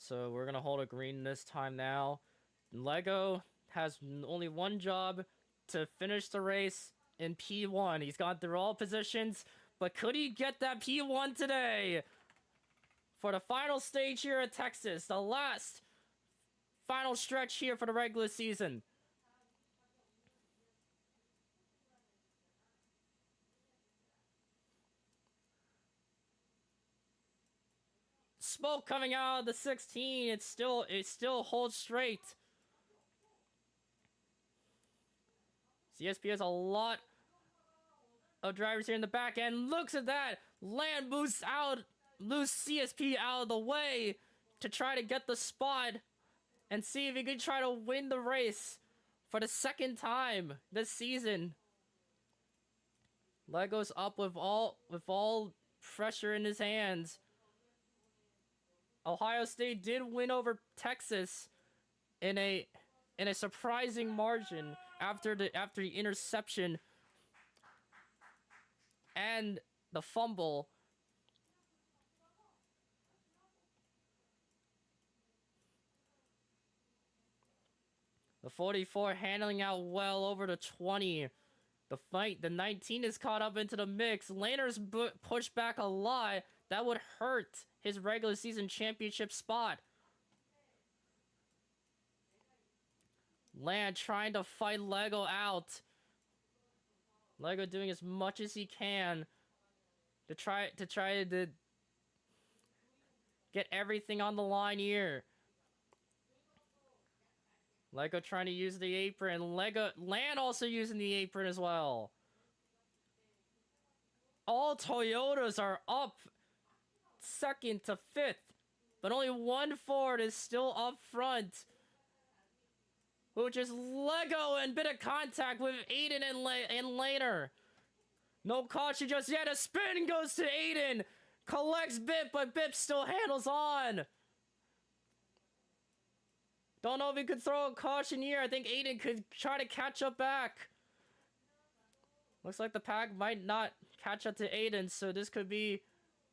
So we're gonna hold a green this time now. Lego has only one job, to finish the race in P1. He's gone through all positions, but could he get that P1 today? For the final stage here at Texas, the last final stretch here for the regular season. Smoke coming out of the 16. It still holds straight. CSP has a lot of drivers here in the back end. Looks at that. Land moves CSP out of the way to try to get the spot. and see if he could try to win the race for the second time this season. Lego's up with all pressure in his hands. Ohio State did win over Texas in a surprising margin after the interception and the fumble. The 44 handling out well over the 20. The 19 is caught up into the mix. Laner's pushed back a lot. That would hurt his regular season championship spot. Land trying to fight Lego out. Lego doing as much as he can to try to get everything on the line here. Lego trying to use the apron. Land also using the apron as well. All Toyotas are up second to fifth, but only one Ford is still up front, which is Lego, and bit of contact with Aiden and Laner. No caution just yet. A spin goes to Aiden. Collects Bip, but Bip still handles on. Don't know if he could throw a caution here. I think Aiden could try to catch up back. Looks like the pack might not catch up to Aiden, so this could be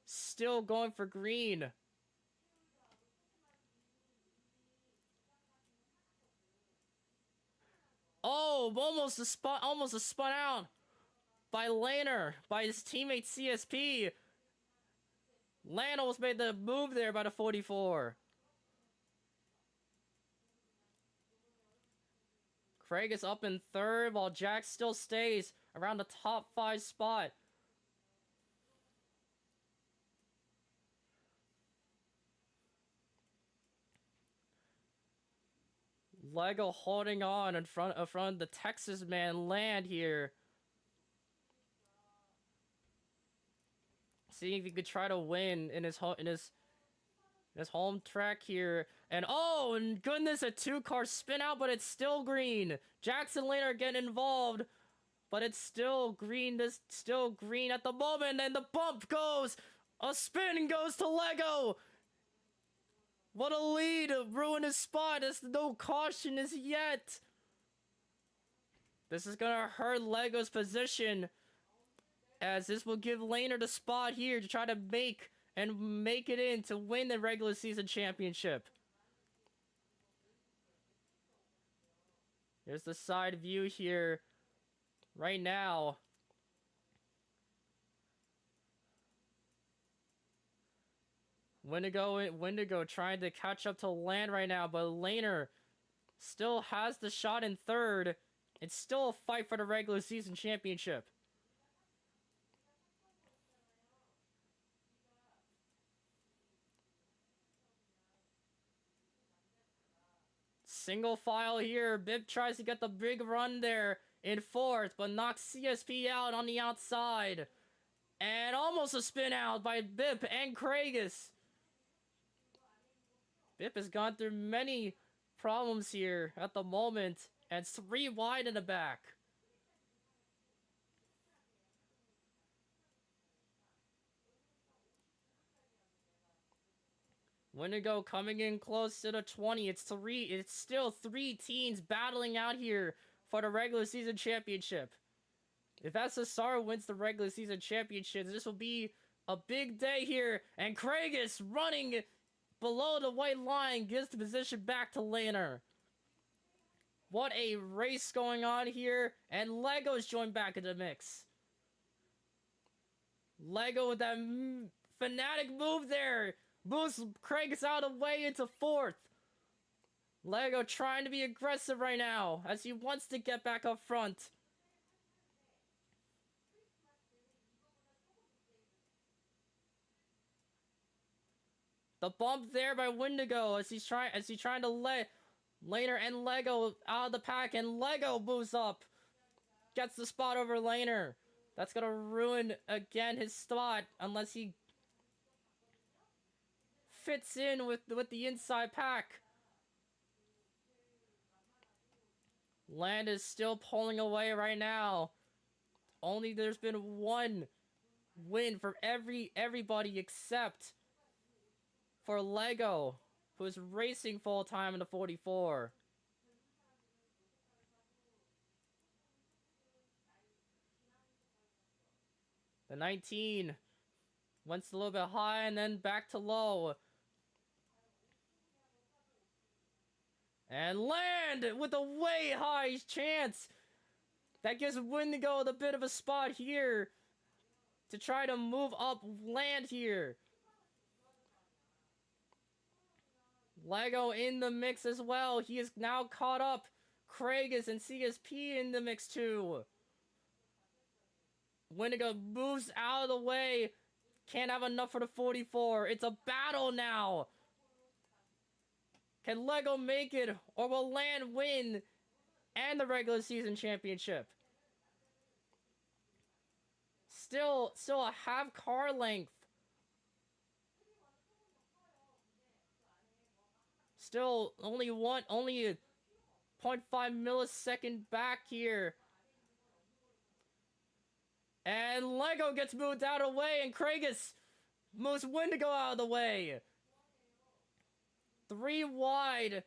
still going for green. Oh, almost a spun out by Laner, by his teammate CSP. Lan almost made the move there by the 44. Craig is up in third, while Jack still stays around the top 5 spot. Lego holding on in front of the Texas man Land here. Seeing if he could try to win in his home track here. And oh, and goodness, a 2-car spin out, but it's still green. Jackson Lane are getting involved, but it's still green. Still green at the moment, and the bump goes. A spin goes to Lego. What a lead! Ruin his spot. There's no caution as yet. This is gonna hurt Lego's position, as this will give Laner the spot here to try to make it in to win the regular season championship. Here's the side view here right now. Wendigo trying to catch up to Land right now, but Laner still has the shot in third. It's still a fight for the regular season championship. Single file here. Bib tries to get the big run there in fourth, but knocks CSP out on the outside. And almost a spin out by Bip and Craigus. Bip has gone through many problems here at the moment, and 3 wide in the back. Wendigo coming in close to the 20. It's still 3 teams battling out here for the regular season championship. If SSR wins the regular season championship, this will be a big day here. And Craigus running below the white line gives the position back to Laner. What a race going on here. And Lego's joined back in the mix. Lego with that fanatic move there. Moves Craigus out of the way into fourth. Lego trying to be aggressive right now as he wants to get back up front. The bump there by Wendigo as he's trying to let Laner and Lego out of the pack, and Lego moves up. Gets the spot over Laner. That's gonna ruin again his spot unless he fits in with the inside pack. Land is still pulling away right now. Only there's been one win for everybody except for Lego, who's racing full time in the 44. The 19 went a little bit high and then back to low. And Land with a way high chance. That gives Wendigo a bit of a spot here to try to move up Land here. Lego in the mix as well. He is now caught up. Kragus and CSP in the mix too. Wendigo moves out of the way. Can't have enough for the 44. It's a battle now. Can Lego make it, or will Land win and the regular season championship? Still a half car length. Still only a 0.5 millisecond back here. And Lego gets moved out of the way, and Kragus moves Wendigo out of the way. 3 wide.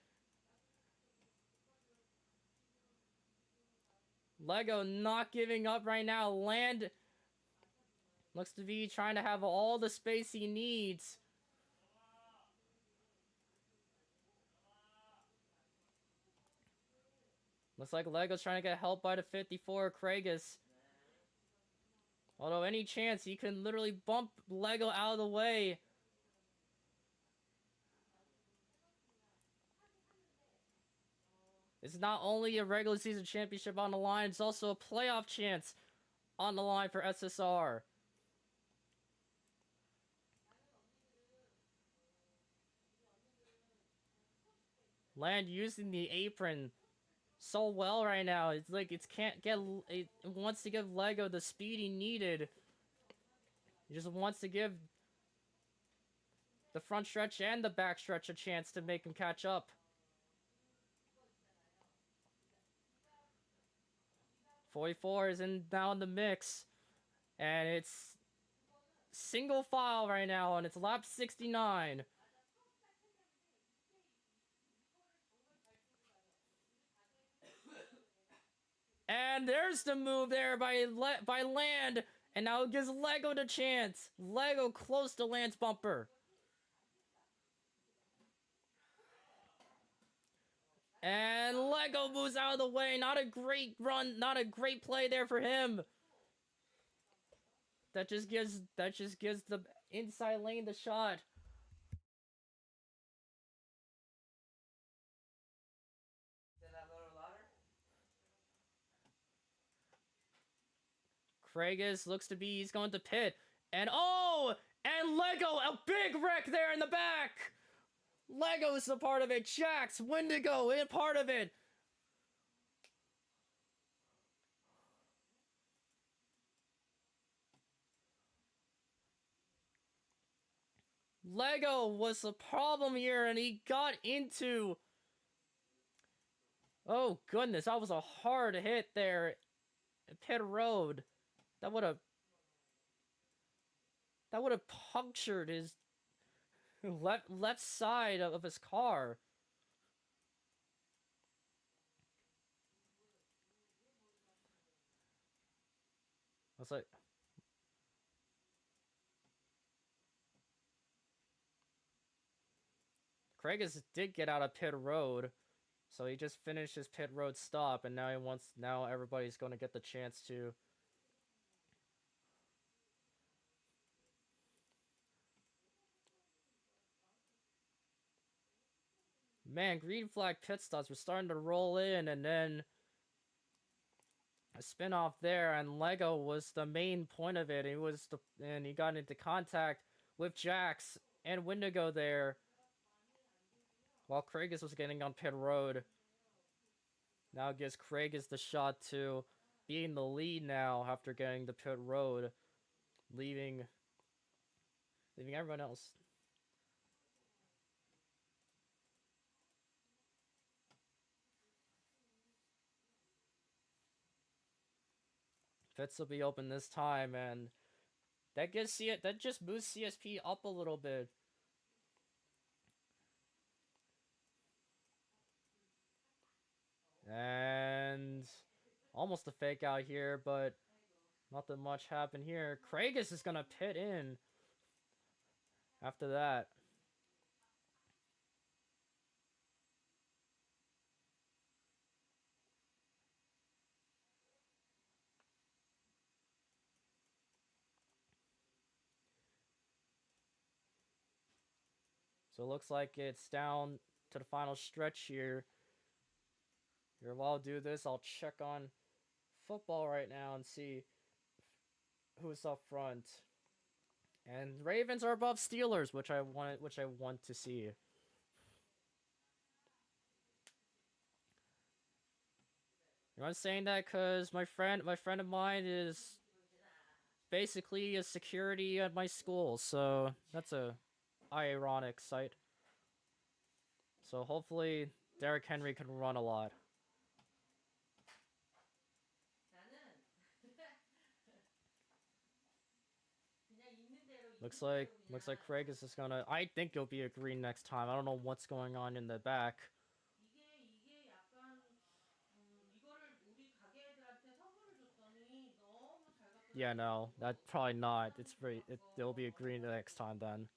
Lego not giving up right now. Land looks to be trying to have all the space he needs. Looks like Lego's trying to get help by the 54 Kragus. Although any chance he can literally bump Lego out of the way. It's not only a regular season championship on the line, it's also a playoff chance on the line for SSR. Land using the apron so well right now. It's like it wants to give Lego the speed he needed. He just wants to give the front stretch and the back stretch a chance to make him catch up. .44 is now in the mix, and it's single file right now, and it's lap 69. And there's the move there by Land, and now it gives Lego the chance. Lego close to Land's bumper. And Lego moves out of the way. Not a great run, not a great play there for him. That just gives the inside lane the shot. Kragus looks to be, he's going to pit. And oh! And Lego, a big wreck there in the back! Lego's a part of it. Jax, Wendigo, in part of it. Lego was the problem here, and he got into... Oh, goodness, that was a hard hit there. Pit road. That would have punctured his left side of his car. I was like, Kragus did get out of pit road, so he just finished his pit road stop, and now everybody's going to get the chance to. Man, green flag pit stops were starting to roll in, and then a spin off there, and Lego was the main point of it. And he got into contact with Jax and Wendigo there, while Kragus was getting on pit road. Now it gives Kragus the shot to be in the lead now after getting the pit road, leaving everyone else. Fits will be open this time, and that just boosts CSP up a little bit. And almost a fake out here, but nothing much happened here. Kragus is gonna pit in after that. So it looks like it's down to the final stretch here. Here, while I'll do this, I'll check on football right now and see who's up front. And Ravens are above Steelers, which I want to see. I'm saying that because my friend of mine is basically a security at my school, so that's a ironic sight. So hopefully Derrick Henry can run a lot. Looks like Craig is just gonna. I think it'll be a green next time. I don't know what's going on in the back. Yeah, no, that's probably not. It'll be a green the next time then.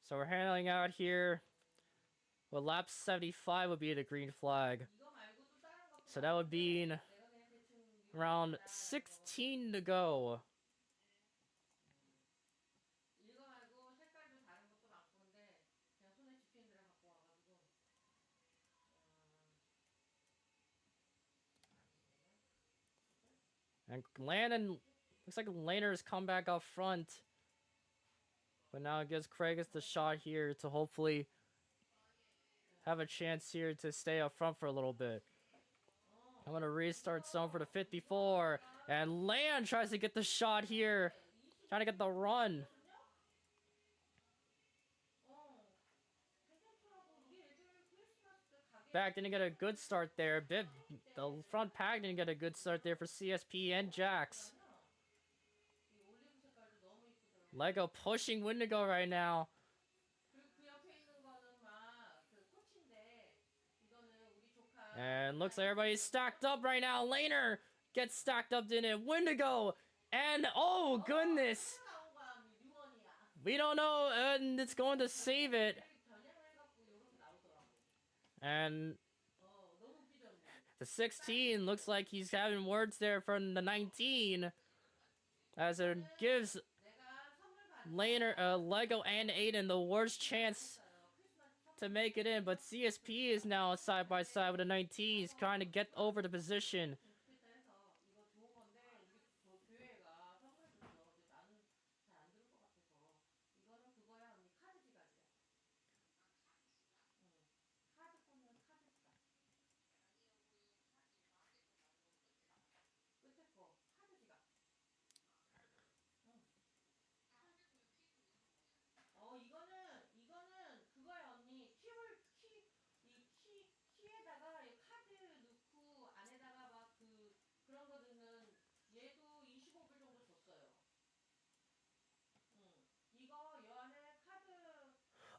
So we're handling out here. Well, lap 75 would be the green flag. So that would be around 16 to go. And Landon, looks like Laner's come back up front. But now it gives Kragus the shot here to hopefully have a chance here to stay up front for a little bit. I'm going to restart zone for the 54. And Land tries to get the shot here. Trying to get the run. Back didn't get a good start there. The front pack didn't get a good start there for CSP and Jax. Lego pushing Wendigo right now. And looks like everybody's stacked up right now. Laner gets stacked up in it. Wendigo. And oh goodness. We don't know, and it's going to save it. And the 16 looks like he's having words there from the 19. As it gives Laner, Lego and Aiden the worst chance to make it in. But CSP is now side by side with the 19. He's trying to get over the position.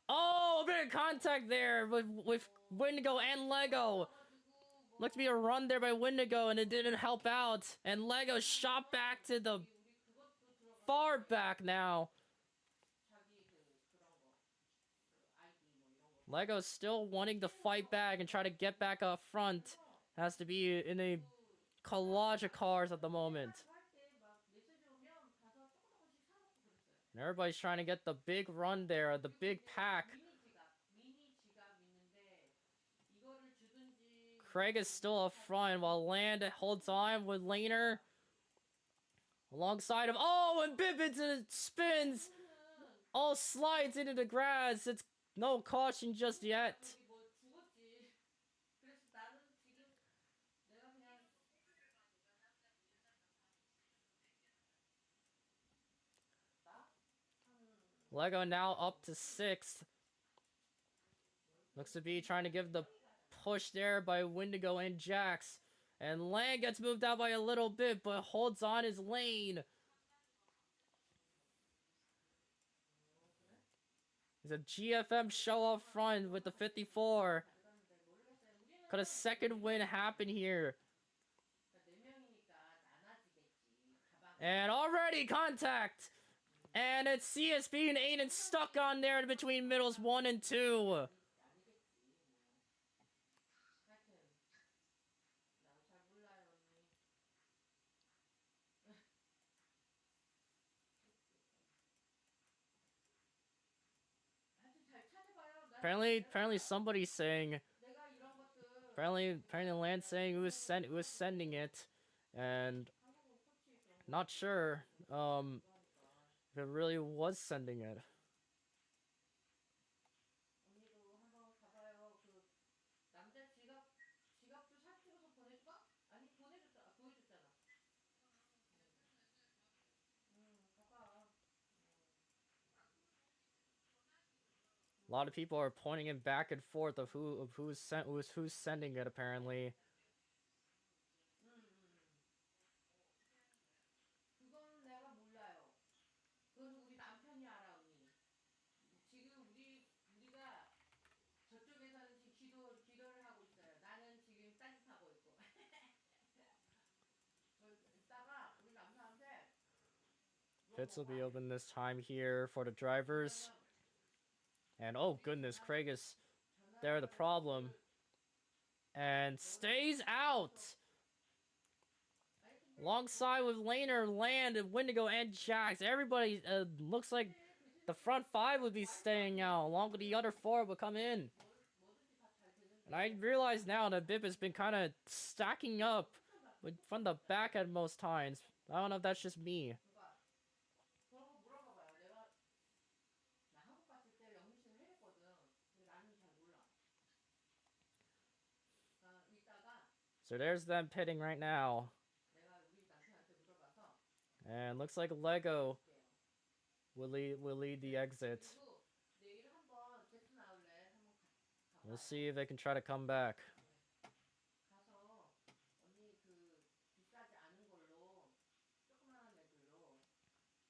Oh, a bit of contact there with Wendigo and Lego. Looked to be a run there by Wendigo, and it didn't help out. And Lego shot back to the far back now. Lego's still wanting to fight back and try to get back up front. Has to be in a collage of cars at the moment. And everybody's trying to get the big run there, the big pack. Craig is still up front while Land holds on with Laner. Alongside him. Oh, and Bibbins spins. All slides into the grass. It's no caution just yet. Lego now up to 6th. Looks to be trying to give the push there by Wendigo and Jax. And Land gets moved out by a little bit, but holds on his lane. There's a GFM show up front with the 54. Could a second win happen here? And already contact! And it's CSP and Aiden stuck on there in between middles 1 and 2. Apparently somebody's saying. Apparently Land's saying who was sending it, and not sure if it really was sending it. A lot of people are pointing it back and forth of who's sending it apparently. 그거는 내가 몰라요. 그거는 우리 남편이 알아, 언니. 지금 우리가 저쪽에서는 지금 기도를 하고 있어요. 나는 지금 딴짓하고 있고. 이따가 우리 남편한테 Pits will be open this time here for the drivers. And oh goodness, Craig is there, the problem. And stays out! Alongside with Laner, Land, and Wendigo, and Jax. Everybody looks like the front 5 would be staying out, along with the other 4 would come in. And I realize now that Bip has been kind of stacking up from the back at most times. I don't know if that's just me. So there's them pitting right now. And looks like Lego will lead the exit. We'll see if they can try to come back.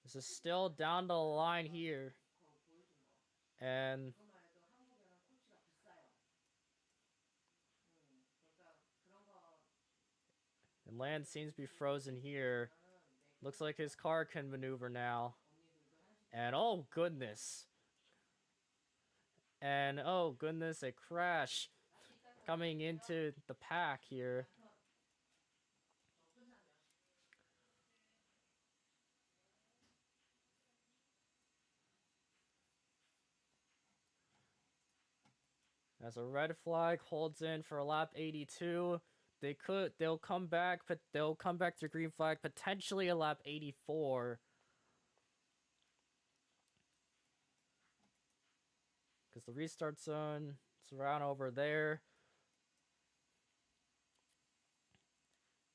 This is still down the line here. And Land seems to be frozen here. Looks like his car can maneuver now. And oh goodness. And oh goodness, a crash coming into the pack here. As a red flag holds in for lap 82. They'll come back, but they'll come back to green flag potentially a lap 84. Because the restart zone is around over there.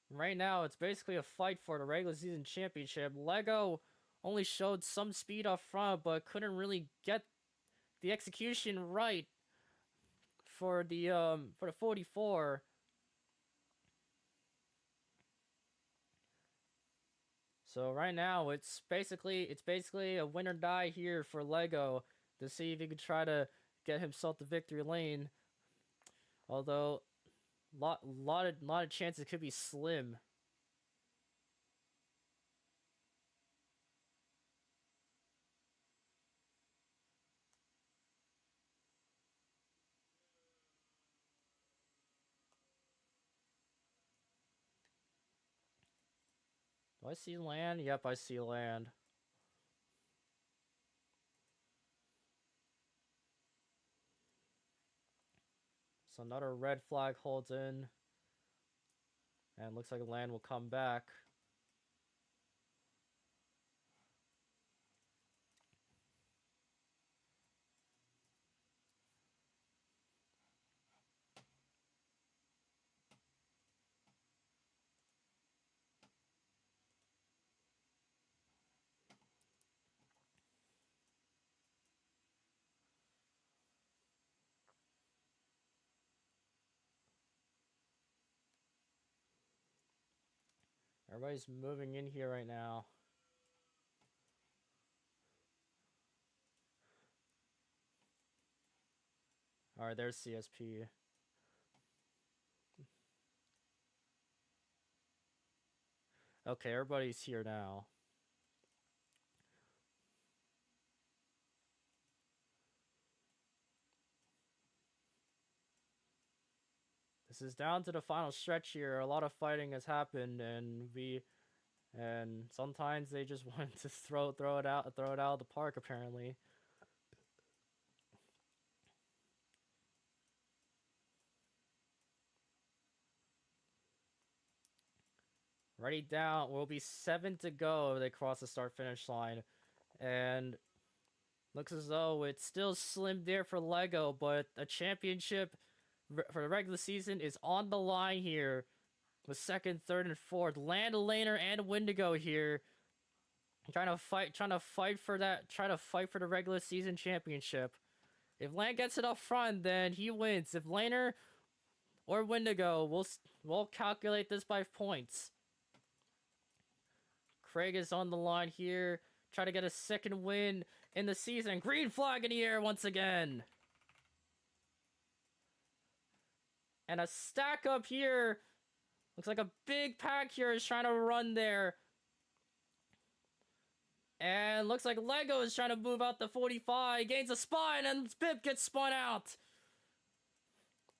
Right now, it's basically a fight for the regular season championship. Lego only showed some speed up front, but couldn't really get the execution right for the 44. So right now, it's basically a win or die here for Lego to see if he could try to get himself the victory lane. Although, lot of chances could be slim. Do I see Land? Yep, I see Land. So another red flag holds in. And looks like Land will come back. Everybody's moving in here right now. Alright, there's CSP. Okay, everybody's here now. This is down to the final stretch here. A lot of fighting has happened, and sometimes they just want to throw it out of the park apparently. Ready down. Will be 7 to go. They cross the start finish line, and looks as though it's still slim there for Lego, but a championship for the regular season is on the line here. With second, third, and fourth, Land, Laner, and Wendigo here, trying to fight for the regular season championship. If Land gets it up front, then he wins. If Laner or Wendigo, we'll calculate this by points. Craig is on the line here, try to get a second win in the season. Green flag in the air once again. And a stack up here. Looks like a big pack here is trying to run there. And looks like Lego is trying to move out the 45. Gains a spine and Bip gets spun out.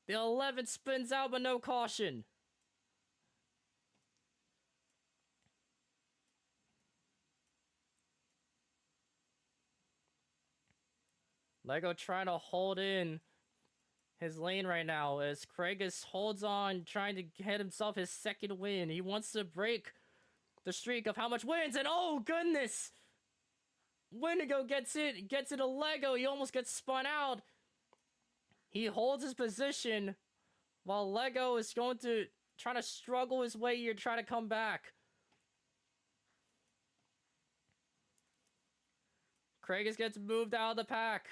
The 11 spins out but no caution. Lego trying to hold in his lane right now as Kragus holds on, trying to get himself his second win. He wants to break the streak of how much wins, and oh goodness! Wendigo gets it to Lego. He almost gets spun out. He holds his position while Lego is going to try to struggle his way here, try to come back. Kragus gets moved out of the pack.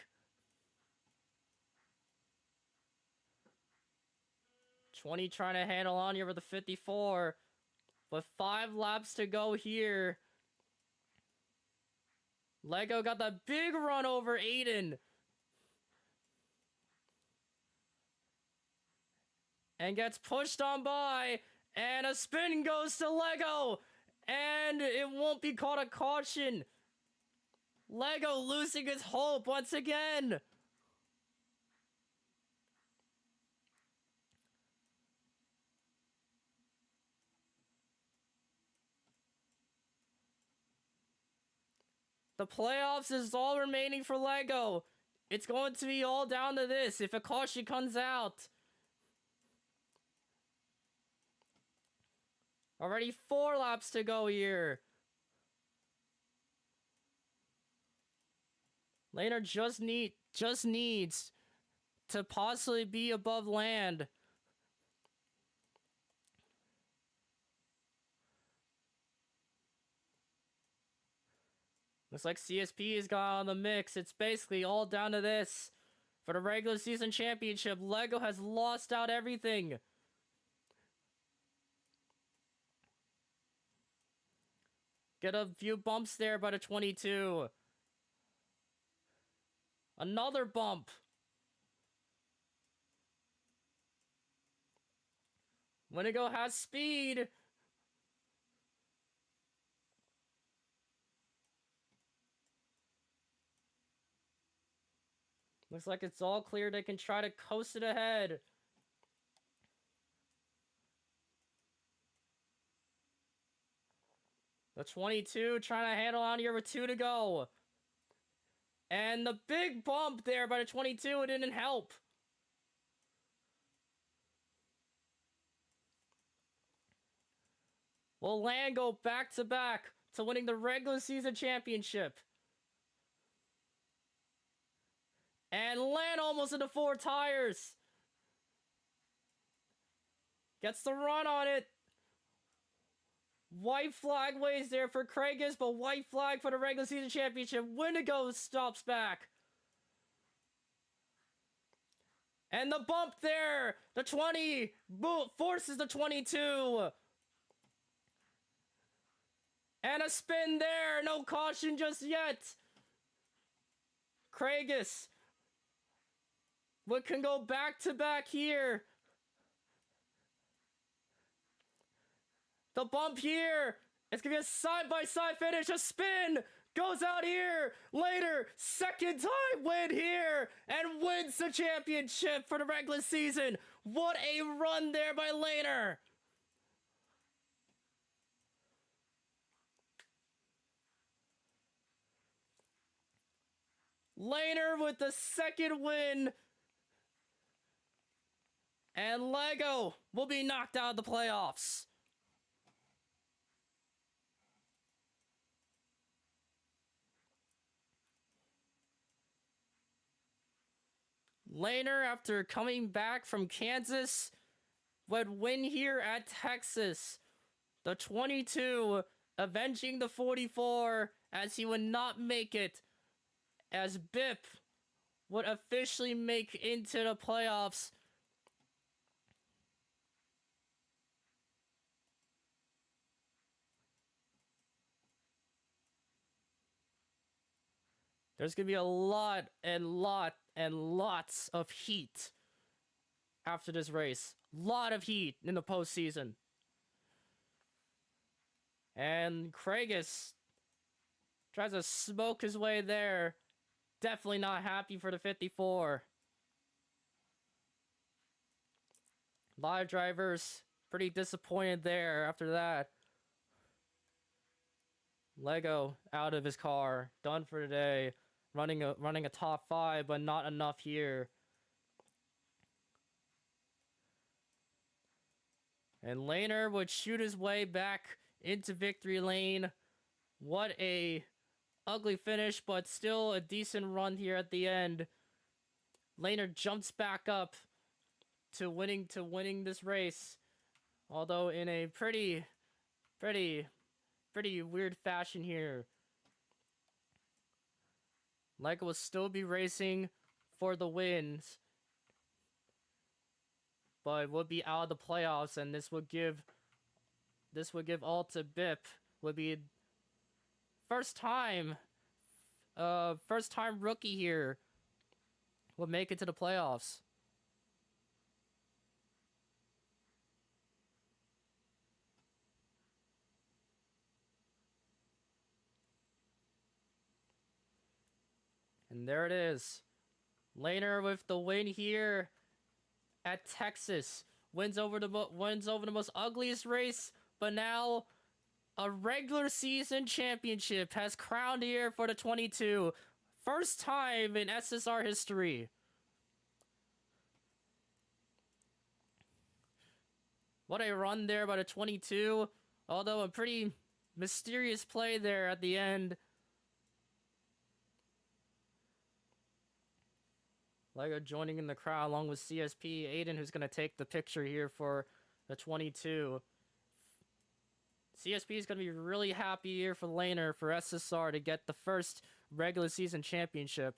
20 trying to handle on here with the 54. With 5 laps to go here. Lego got the big run over Aiden. And gets pushed on by. And a spin goes to Lego. And it won't be called a caution. Lego losing his hope once again. The playoffs is all remaining for Lego. It's going to be all down to this if a caution comes out. Already 4 laps to go here. Laner just needs to possibly be above Land. Looks like CSP has got on the mix. It's basically all down to this. For the regular season championship, Lego has lost out everything. Get a few bumps there by the 22. Another bump. Wendigo has speed. Looks like it's all clear. They can try to coast it ahead. The 22 trying to handle on here with 2 to go. And the big bump there by the 22, it didn't help. Will Land go back to back to winning the regular season championship? And Land almost into 4 tires. Gets the run on it. White flag waves there for Kragus, but white flag for the regular season championship. Wendigo stops back. And the bump there. The 20 forces the 22. And a spin there. No caution just yet. Kragus. What can go back to back here? The bump here. It's going to be a side-by-side finish. A spin. Goes out here. Later. Second time win here. And wins the championship for the regular season. What a run there by Laner. Laner with the second win. And Lego will be knocked out of the playoffs. Laner, after coming back from Kansas, would win here at Texas. The 22 avenging the 44 as he would not make it, as BIP would officially make into the playoffs. There's going to be a lot and lots of heat after this race. Lot of heat in the postseason. And Kragus tries to smoke his way there. Definitely not happy for the 54. A lot of drivers pretty disappointed there after that. Lego out of his car. Done for today. Running a top 5, but not enough here. And Laner would shoot his way back into victory lane. What a ugly finish, but still a decent run here at the end. Laner jumps back up to winning this race, although in a pretty weird fashion here. Lego will still be racing for the wins, but would be out of the playoffs, and this would give all to BIP. Would be first time rookie here would make it to the playoffs. And there it is. Laner with the win here at Texas. Wins over the most ugliest race, but now a regular season championship has crowned here for the 22. First time in SSR history. What a run there by the 22. Although a pretty mysterious play there at the end. Lego joining in the crowd along with CSP. Aiden, who's going to take the picture here for the 22. CSP is going to be really happy here for Laner, for SSR, to get the first regular season championship.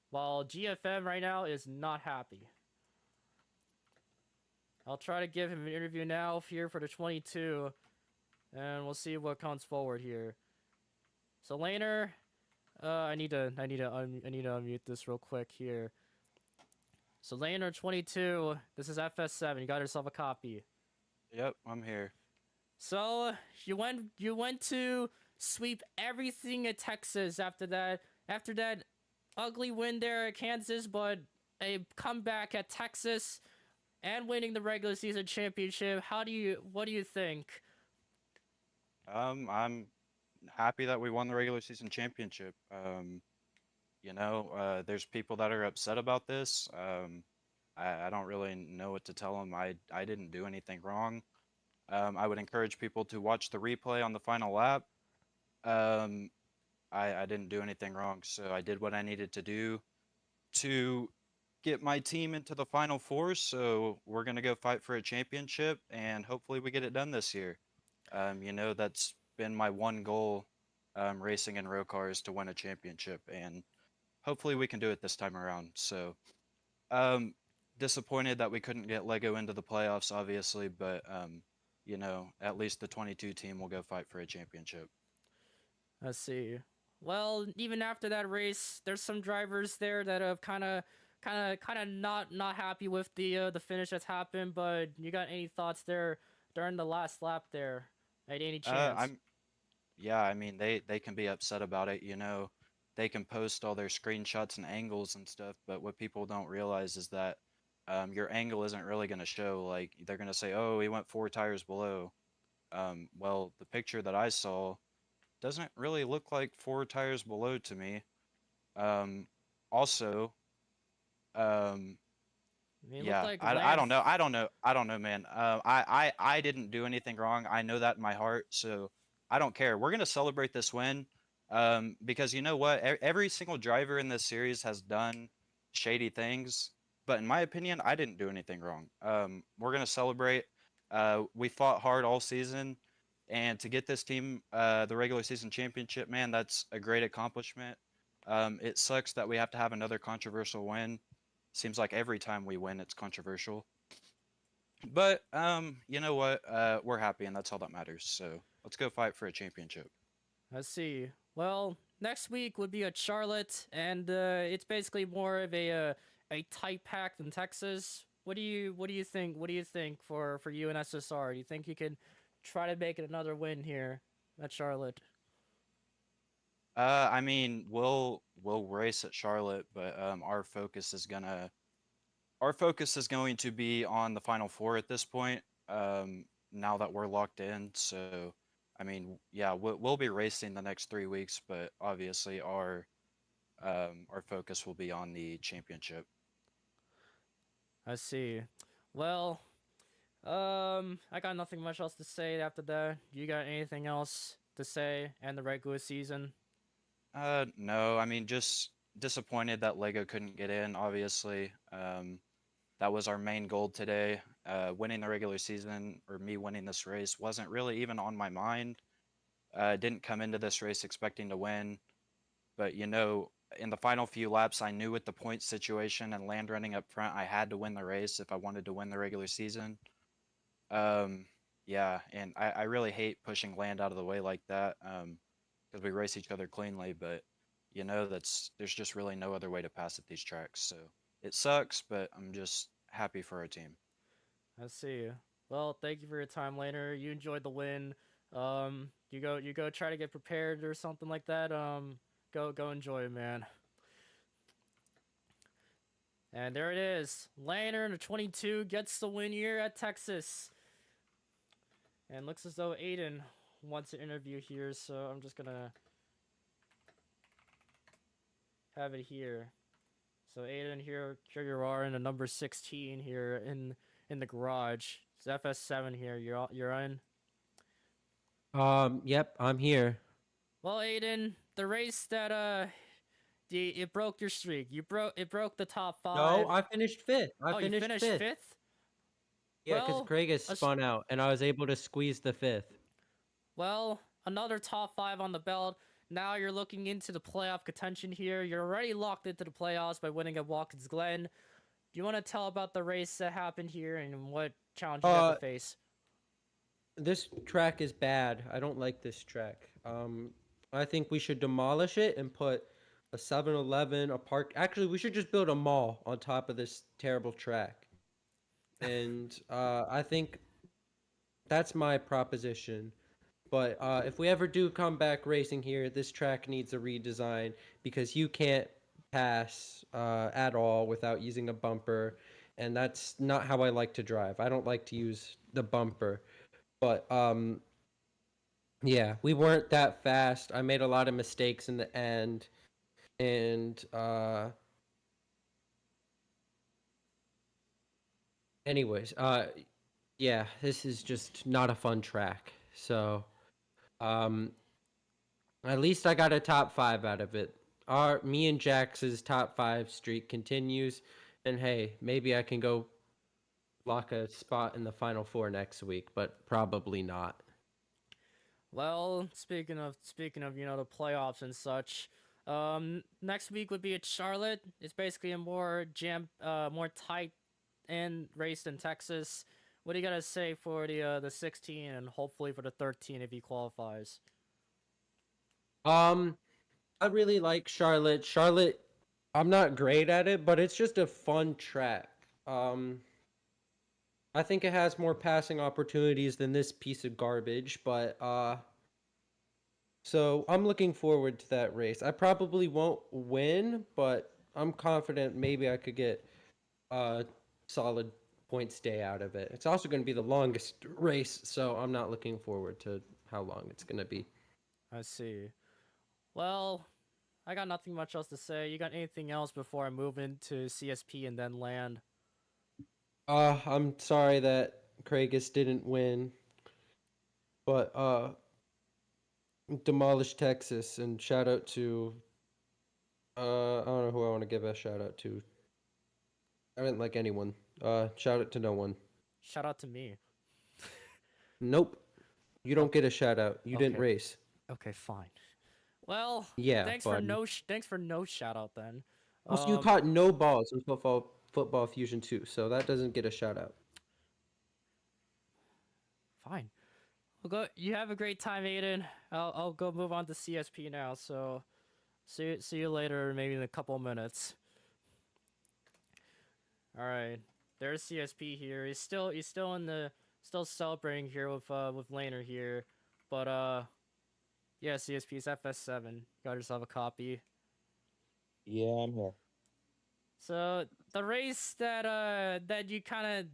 While GFM right now is not happy. I'll try to give him an interview now here for the 22. And we'll see what comes forward here. So Laner... I need to unmute this real quick here. So Laner 22, this is FS7. You got yourself a copy. Yep, I'm here. So you went to sweep everything at Texas after that ugly win there at Kansas, but a comeback at Texas and winning the regular season championship. What do you think? I'm happy that we won the regular season championship. There's people that are upset about this. I don't really know what to tell them. I didn't do anything wrong. I would encourage people to watch the replay on the final lap. I didn't do anything wrong, so I did what I needed to do to get my team into the Final Four. So we're gonna go fight for a championship, and hopefully we get it done this year. That's been my one goal, racing in ROCAR, is to win a championship, and hopefully we can do it this time around. So, disappointed that we couldn't get Lego into the playoffs, obviously, but at least the 22 team will go fight for a championship. Let's see. Well, even after that race, there's some drivers there that have kind of not happy with the finish that's happened. But you got any thoughts there during the last lap there? Any chance? I'm Yeah, I mean they can be upset about it. They can post all their screenshots and angles and stuff, but what people don't realize is that your angle isn't really going to show. Like they're going to say, "Oh, he went 4 tires below." Well, the picture that I saw doesn't really look like 4 tires below to me. Um, also, um, I mean, it looked yeah, like I don't know. I don't know, man. I didn't do anything wrong. I know that in my heart, so I don't care. We're gonna celebrate this win, because you know what? Every single driver in this series has done shady things, but in my opinion, I didn't do anything wrong. We're gonna celebrate. We fought hard all season, and to get this team the regular season championship, man, that's a great accomplishment. It sucks that we have to have another controversial win. Seems like every time we win, it's controversial. But you know what? We're happy, and that's all that matters. So let's go fight for a championship. Let's see. Well, next week would be at Charlotte, and it's basically more of a tight pack than Texas. What do you think? What do you think for you and SSR? Do you think you can try to make it another win here at Charlotte? I mean, we'll race at Charlotte, but our focus is going to be on the Final Four at this point. Now that we're locked in, so I mean, yeah, we'll be racing the next 3 weeks, but obviously our focus will be on the championship. I see. Well, I got nothing much else to say after that. You got anything else to say? And the regular season? No, I mean, just disappointed that Lego couldn't get in, obviously. That was our main goal today. Winning the regular season, or me winning this race, wasn't really even on my mind. Didn't come into this race expecting to win, but in the final few laps, I knew with the point situation and land running up front, I had to win the race if I wanted to win the regular season. Um, yeah, and I really hate pushing land out of the way like that. Because we race each other cleanly, but there's just really no other way to pass at these tracks. So it sucks, but I'm just happy for our team. I see. Well, thank you for your time, Laner. You enjoyed the win. You go try to get prepared or something like that. Go enjoy it, man. And there it is. Laner in the 22 gets the win here at Texas. And looks as though Aiden wants an interview here, so I'm just gonna have it here. So Aiden, here you are in the number 16 here in the garage. It's FS7 here. You're in. Yep, I'm here. Well, Aiden, the race that it broke your streak. It broke the top five. No, I finished fifth. I Oh, you finished finished fifth. fifth. Yeah, because Well, Craig has a s- spun out, and I was able to squeeze the fifth. well, another top five on the belt. Now you're looking into the playoff contention here. You're already locked into the playoffs by winning at Watkins Glen. Do you want to tell about the race that happened here and what challenge you had to face? This track is bad. I don't like this track. I think we should demolish it and put a 7-Eleven, a park. Actually, we should just build a mall on top of this terrible track. And I think that's my proposition. But if we ever do come back racing here, this track needs a redesign because you can't pass at all without using a bumper. And that's not how I like to drive. I don't like to use the bumper. But yeah, we weren't that fast. I made a lot of mistakes in the end. And anyways, yeah, this is just not a fun track. So um at least I got a top 5 out of it. Me and Jax's top 5 streak continues, and hey, maybe I can go lock a spot in the final 4 next week, but probably not. Well, speaking of the playoffs and such, next week would be at Charlotte. It's basically a more more tight and race than Texas. what do you gotta say for the 16 and hopefully for the 13 if he qualifies? Um, I really like Charlotte. Charlotte, I'm not great at it, but it's just a fun track. Um, I think it has more passing opportunities than this piece of garbage, but so I'm looking forward to that race. I probably won't win, but I'm confident maybe I could get a solid points day out of it. It's also going to be the longest race, so I'm not looking forward to how long it's going to be. I see. Well, I got nothing much else to say. You got anything else before I move into CSP and then land? I'm sorry that Craigus didn't win, but demolished Texas and shout out to I don't know who I want to give a shout out to. I didn't like anyone. Shout out to no one. Shout out to me. Nope. You don't Okay. get a shout out. You didn't Okay. race. Okay, fine. Well, Yeah, thanks for bud. no shout out then. Also, you caught no balls in football Fusion 2, so that doesn't get a shout out. Fine. Well, go. You have a great time, Aiden. I'll go move on to CSP now. So see you later, maybe in a couple of minutes. All right. There's CSP here. He's still in the still celebrating here with Laner here, but yeah, CSP's FS7. Got yourself a copy. Yeah, I'm here. So the race that you kind of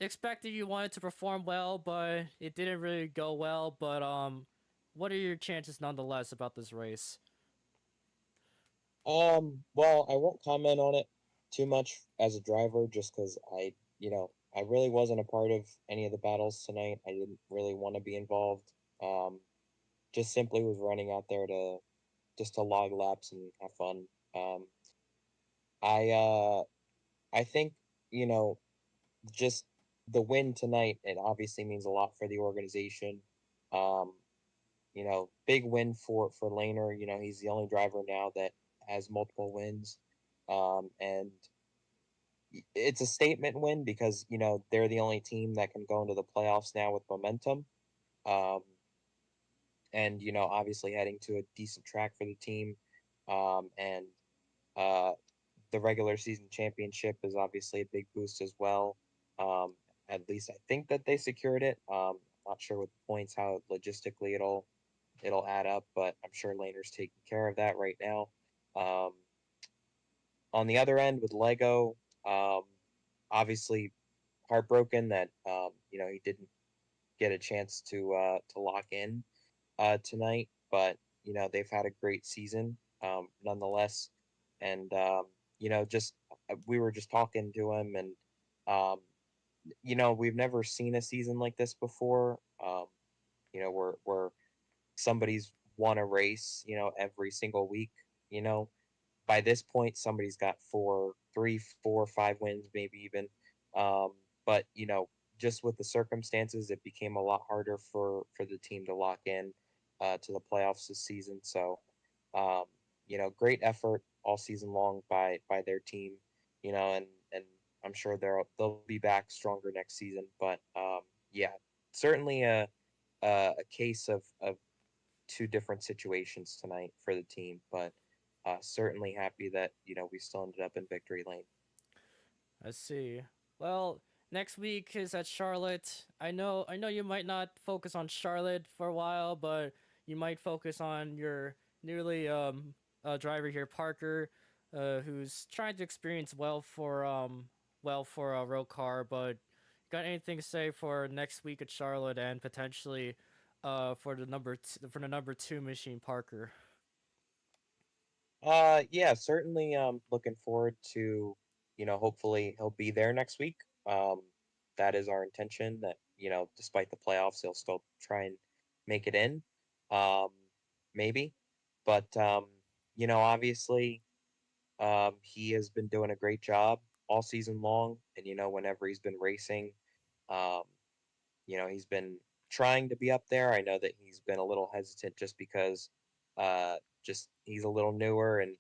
expected you wanted to perform well, but it didn't really go well. But what are your chances nonetheless about this race? Well, I won't comment on it too much as a driver, just because I really wasn't a part of any of the battles tonight. I didn't really want to be involved. Um, just simply was running out there to just to log laps and have fun. Um, I uh, I think you know just the win tonight. It obviously means a lot for the organization. Um, big win for Laner. He's the only driver now that has multiple wins, and it's a statement win because they're the only team that can go into the playoffs now with momentum, um, and obviously heading to a decent track for the team, and uh, the regular season championship is obviously a big boost as well. Um, at least I think that they secured it. Not sure with the points how logistically it'll add up, but I'm sure Laner's taking care of that right now. Um, on the other end with Lego, um, obviously heartbroken that he didn't get a chance to lock in tonight, but they've had a great season nonetheless, and just we were just talking to him, and um, we've never seen a season like this before. Where somebody's won a race, every single week. You know, by this point, somebody's got 5 wins, maybe even. Um, but just with the circumstances, it became a lot harder for the team to lock in to the playoffs this season. So, um, great effort all season long by their team. And I'm sure they'll be back stronger next season. But yeah, certainly a case of two different situations tonight for the team, but certainly happy that we still ended up in victory lane. I see. Well, next week is at Charlotte. I know you might not focus on Charlotte for a while, but you might focus on your newly driver here, Parker, who's trying to experience well for ROCAR. But got anything to say for next week at Charlotte and potentially for the number two machine, Parker? Yeah, certainly looking forward to, hopefully he'll be there next week. Um, that is our intention that, despite the playoffs, he'll still try and make it in. Um, maybe. But obviously, he has been doing a great job all season long, and whenever he's been racing, um, he's been trying to be up there. I know that he's been a little hesitant just because uh, just he's a little newer and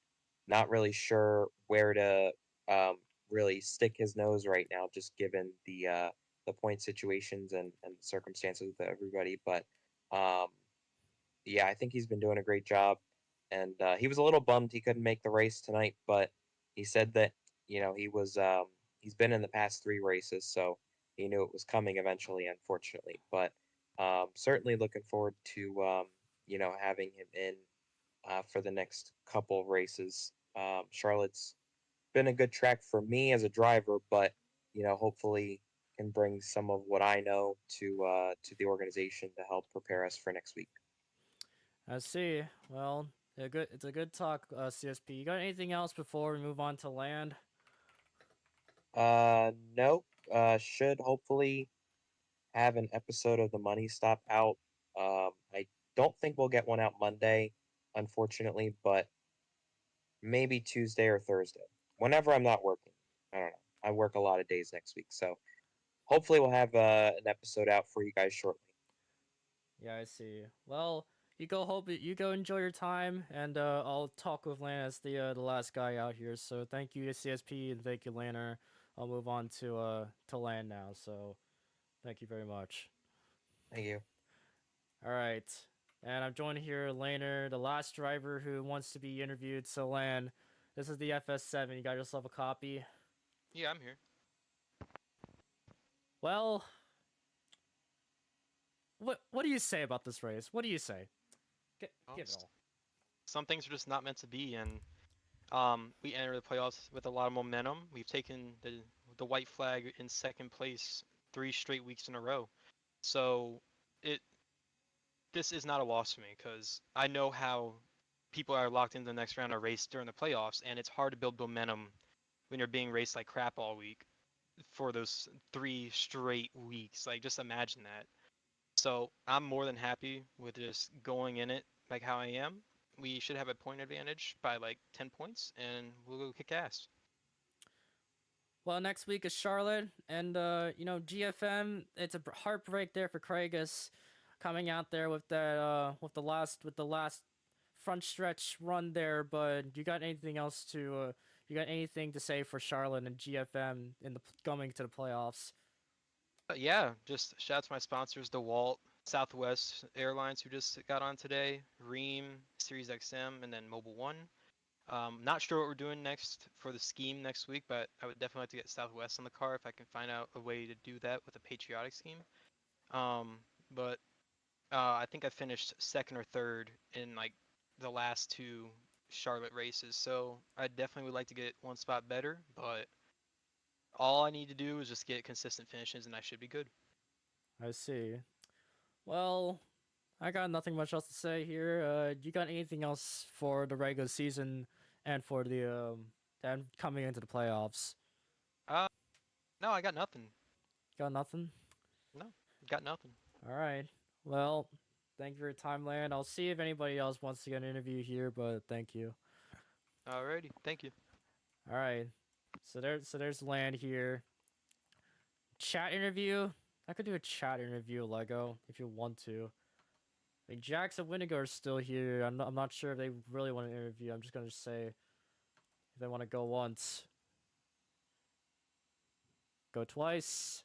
not really sure where to um, really stick his nose right now, just given the point situations and circumstances with everybody. But um, yeah, I think he's been doing a great job. And he was a little bummed he couldn't make the race tonight, but he said that he's been in the past 3 races, so he knew it was coming eventually. Unfortunately, but certainly looking forward to having him in for the next couple of races. Charlotte's been a good track for me as a driver, but hopefully can bring some of what I know to the organization to help prepare us for next week. I see. Well, it's a good talk, CSP. You got anything else before we move on to land? No. Should hopefully have an episode of the Money Stop out. I don't think we'll get one out Monday, unfortunately, but maybe Tuesday or Thursday. Whenever I'm not working. I don't know. I work a lot of days next week, so hopefully we'll have an episode out for you guys shortly. Yeah, I see. Well, you go enjoy your time, and I'll talk with Lana as the last guy out here. So thank you to CSP and thank you, Lana. I'll move on to land now. So thank you very much. Thank you. All right, and I'm joined here, Laner, the last driver who wants to be interviewed. So Lan, this is the FS7. You got yourself a copy. Yeah, I'm here. Well, what do you say about this race? What do you say? Well, Give it all. some things are just not meant to be, and we enter the playoffs with a lot of momentum. We've taken the white flag in second place 3 straight weeks in a row, so it this is not a loss for me because I know how people are locked into the next round of race during the playoffs, and it's hard to build momentum when you're being raced like crap all week for those 3 straight weeks. Like, just imagine that. So I'm more than happy with just going in it like how I am. We should have a point advantage by like 10 points, and we'll go kick ass. Well, next week is Charlotte, and GFM. It's a heartbreak there for Craigus, coming out there with that with the last front stretch run there. But you got anything to say for Charlotte and GFM in the coming to the playoffs? Yeah, just shout out to my sponsors, DeWalt, Southwest Airlines, who just got on today, Ream, Series XM, and then Mobile One. Not sure what we're doing next for the scheme next week, but I would definitely like to get Southwest on the car if I can find out a way to do that with a patriotic scheme. But I think I finished second or third in like the last 2 Charlotte races, so I definitely would like to get one spot better. But all I need to do is just get consistent finishes, and I should be good. I see. Well, I got nothing much else to say here. You got anything else for the regular season and for the and coming into the playoffs? Uh, no, I got nothing. Got nothing. No, got nothing. All right. Well, thank you for your time, Land. I'll see if anybody else wants to get an interview here, but thank you. Alrighty, thank you. All right. So there's Land here. Chat interview. I could do a chat interview, Lego, if you want to. I mean, Jax and Winnegar are still here. I'm not sure if they really want to interview. I'm just gonna say if they want to go once, go twice.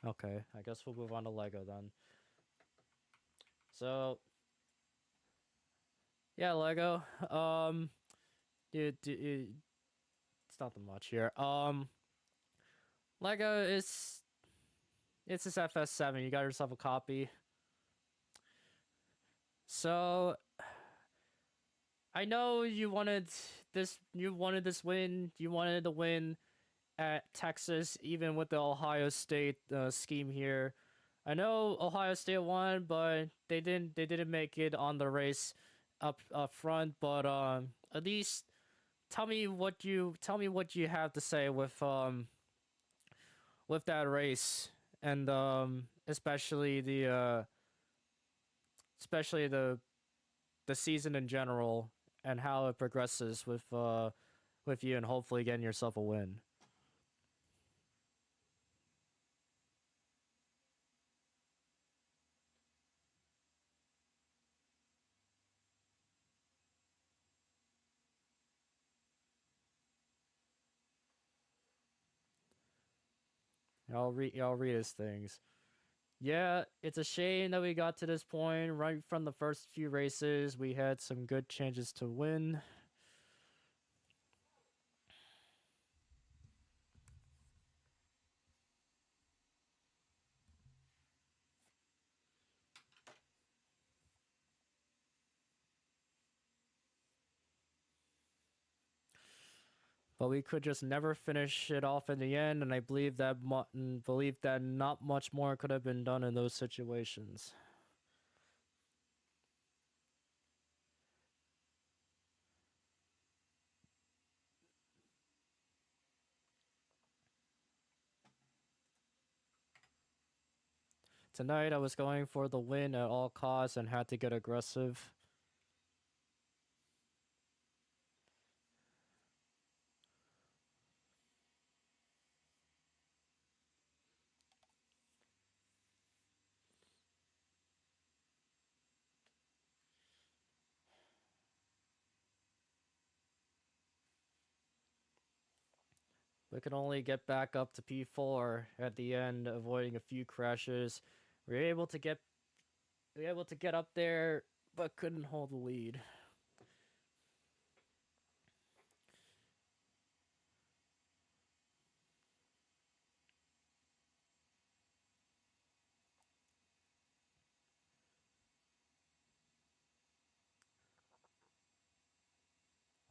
Okay, I guess we'll move on to Lego then. So, yeah, Lego. It's not that much here. Lego is it's this FS7. You got yourself a copy. So, I know you wanted this. You wanted this win. You wanted the win at Texas, even with the Ohio State scheme here. I know Ohio State won, but they didn't make it on the race up front. But at least tell me what you have to say with that race, and especially the season in general and how it progresses with you and hopefully getting yourself a win. I'll read his things. Yeah, it's a shame that we got to this point. Right from the first few races, we had some good chances to win. But we could just never finish it off in the end, and I believe that not much more could have been done in those situations. Tonight I was going for the win at all costs and had to get aggressive. We could only get back up to P4 at the end, avoiding a few crashes. We were able to get up there, but couldn't hold the lead.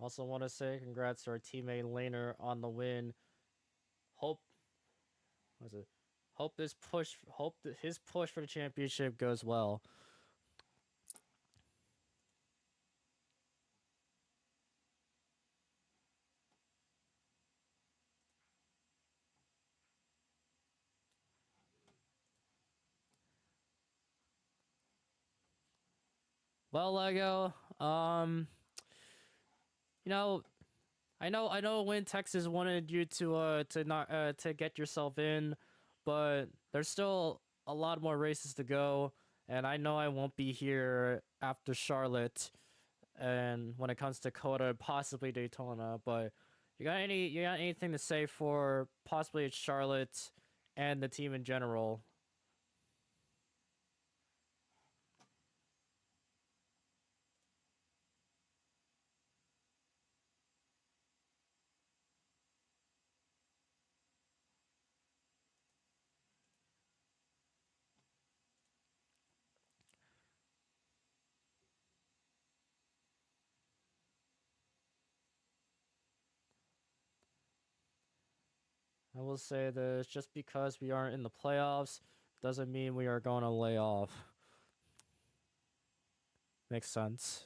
Also want to say congrats to our teammate Laner on the win. Hope his push for the championship goes well. Well, Lego, you know, I know when Texas wanted you to not to get yourself in, but there's still a lot more races to go, and I know I won't be here after Charlotte, and when it comes to Coda, possibly Daytona. But you got anything to say for possibly Charlotte and the team in general? I will say this: just because we aren't in the playoffs doesn't mean we are going to lay off. Makes sense.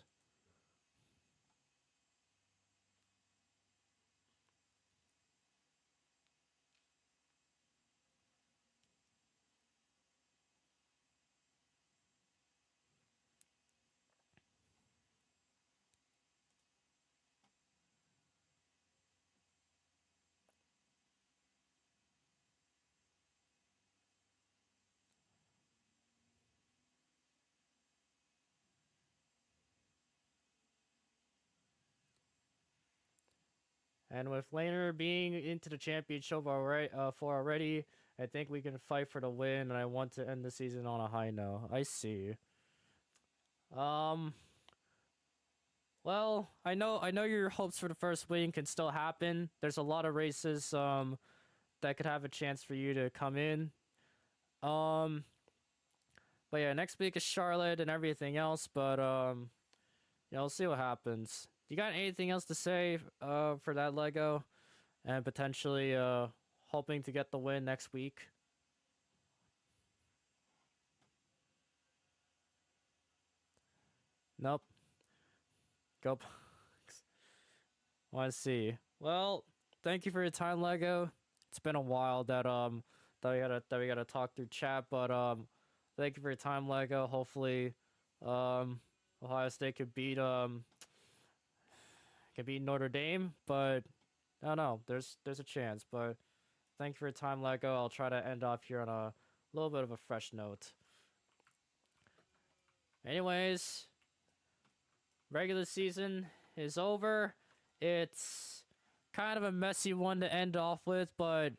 And with Laner being into the championship already, I think we can fight for the win. And I want to end the season on a high note. I see. Um. Well, I know your hopes for the first win can still happen. There's a lot of races that could have a chance for you to come in. Um. But yeah, next week is Charlotte and everything else. But yeah, we'll see what happens. You got anything else to say for that Lego? And potentially hoping to get the win next week. Nope. Go Pucks. Want to see. Well, thank you for your time, Lego. It's been a while that we gotta talk through chat, but thank you for your time, Lego. Hopefully, Ohio State could beat Notre Dame, but I don't know. There's a chance, but thank you for your time, Lego. I'll try to end off here on a little bit of a fresh note. Anyways, regular season is over. It's kind of a messy one to end off with, but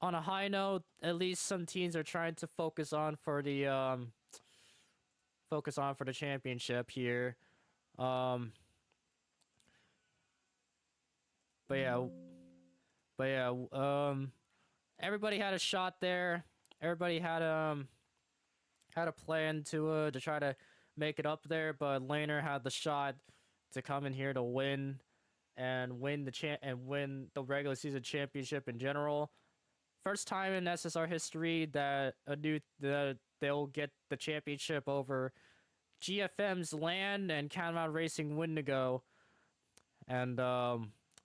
on a high note, at least some teams are trying to focus on for the championship here. Um, but yeah, but yeah, everybody had a shot there. Everybody had a plan to try to make it up there, but Laner had the shot to come in here to win and win the regular season championship in general. First time in SSR history that they'll get the championship over GFM's Land and Catamount Racing Windigo. And a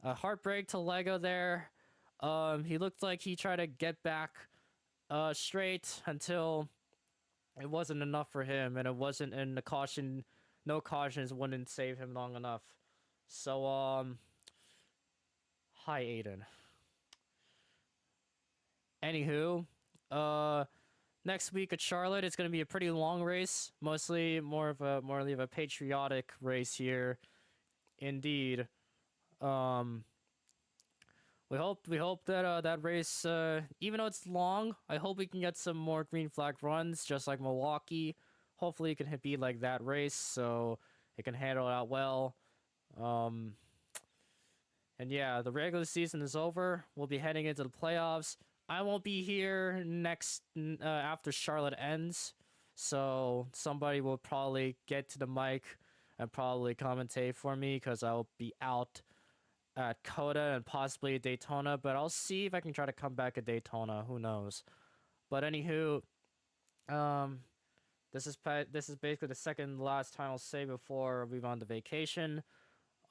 heartbreak to Lego there. He looked like he tried to get back straight until it wasn't enough for him, and it wasn't in the caution. No cautions wouldn't save him long enough. So hi Aiden. Anywho, next week at Charlotte, it's gonna be a pretty long race. Mostly more of a patriotic race here. Indeed. Um, we hope that that race, even though it's long, I hope we can get some more green flag runs, just like Milwaukee. Hopefully, it can be like that race, so it can handle it out well. And yeah, the regular season is over. We'll be heading into the playoffs. I won't be here after Charlotte ends, so somebody will probably get to the mic and probably commentate for me because I'll be out at COTA and possibly Daytona, but I'll see if I can try to come back at Daytona. Who knows? But anywho, this is basically the second last time I'll say before we go on the vacation.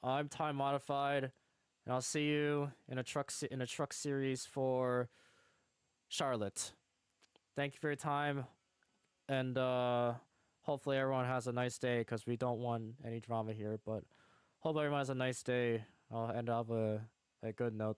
I'm time modified, and I'll see you in a truck series for Charlotte. Thank you for your time, and hopefully everyone has a nice day because we don't want any drama here. But hope everyone has a nice day. I'll end up a good note.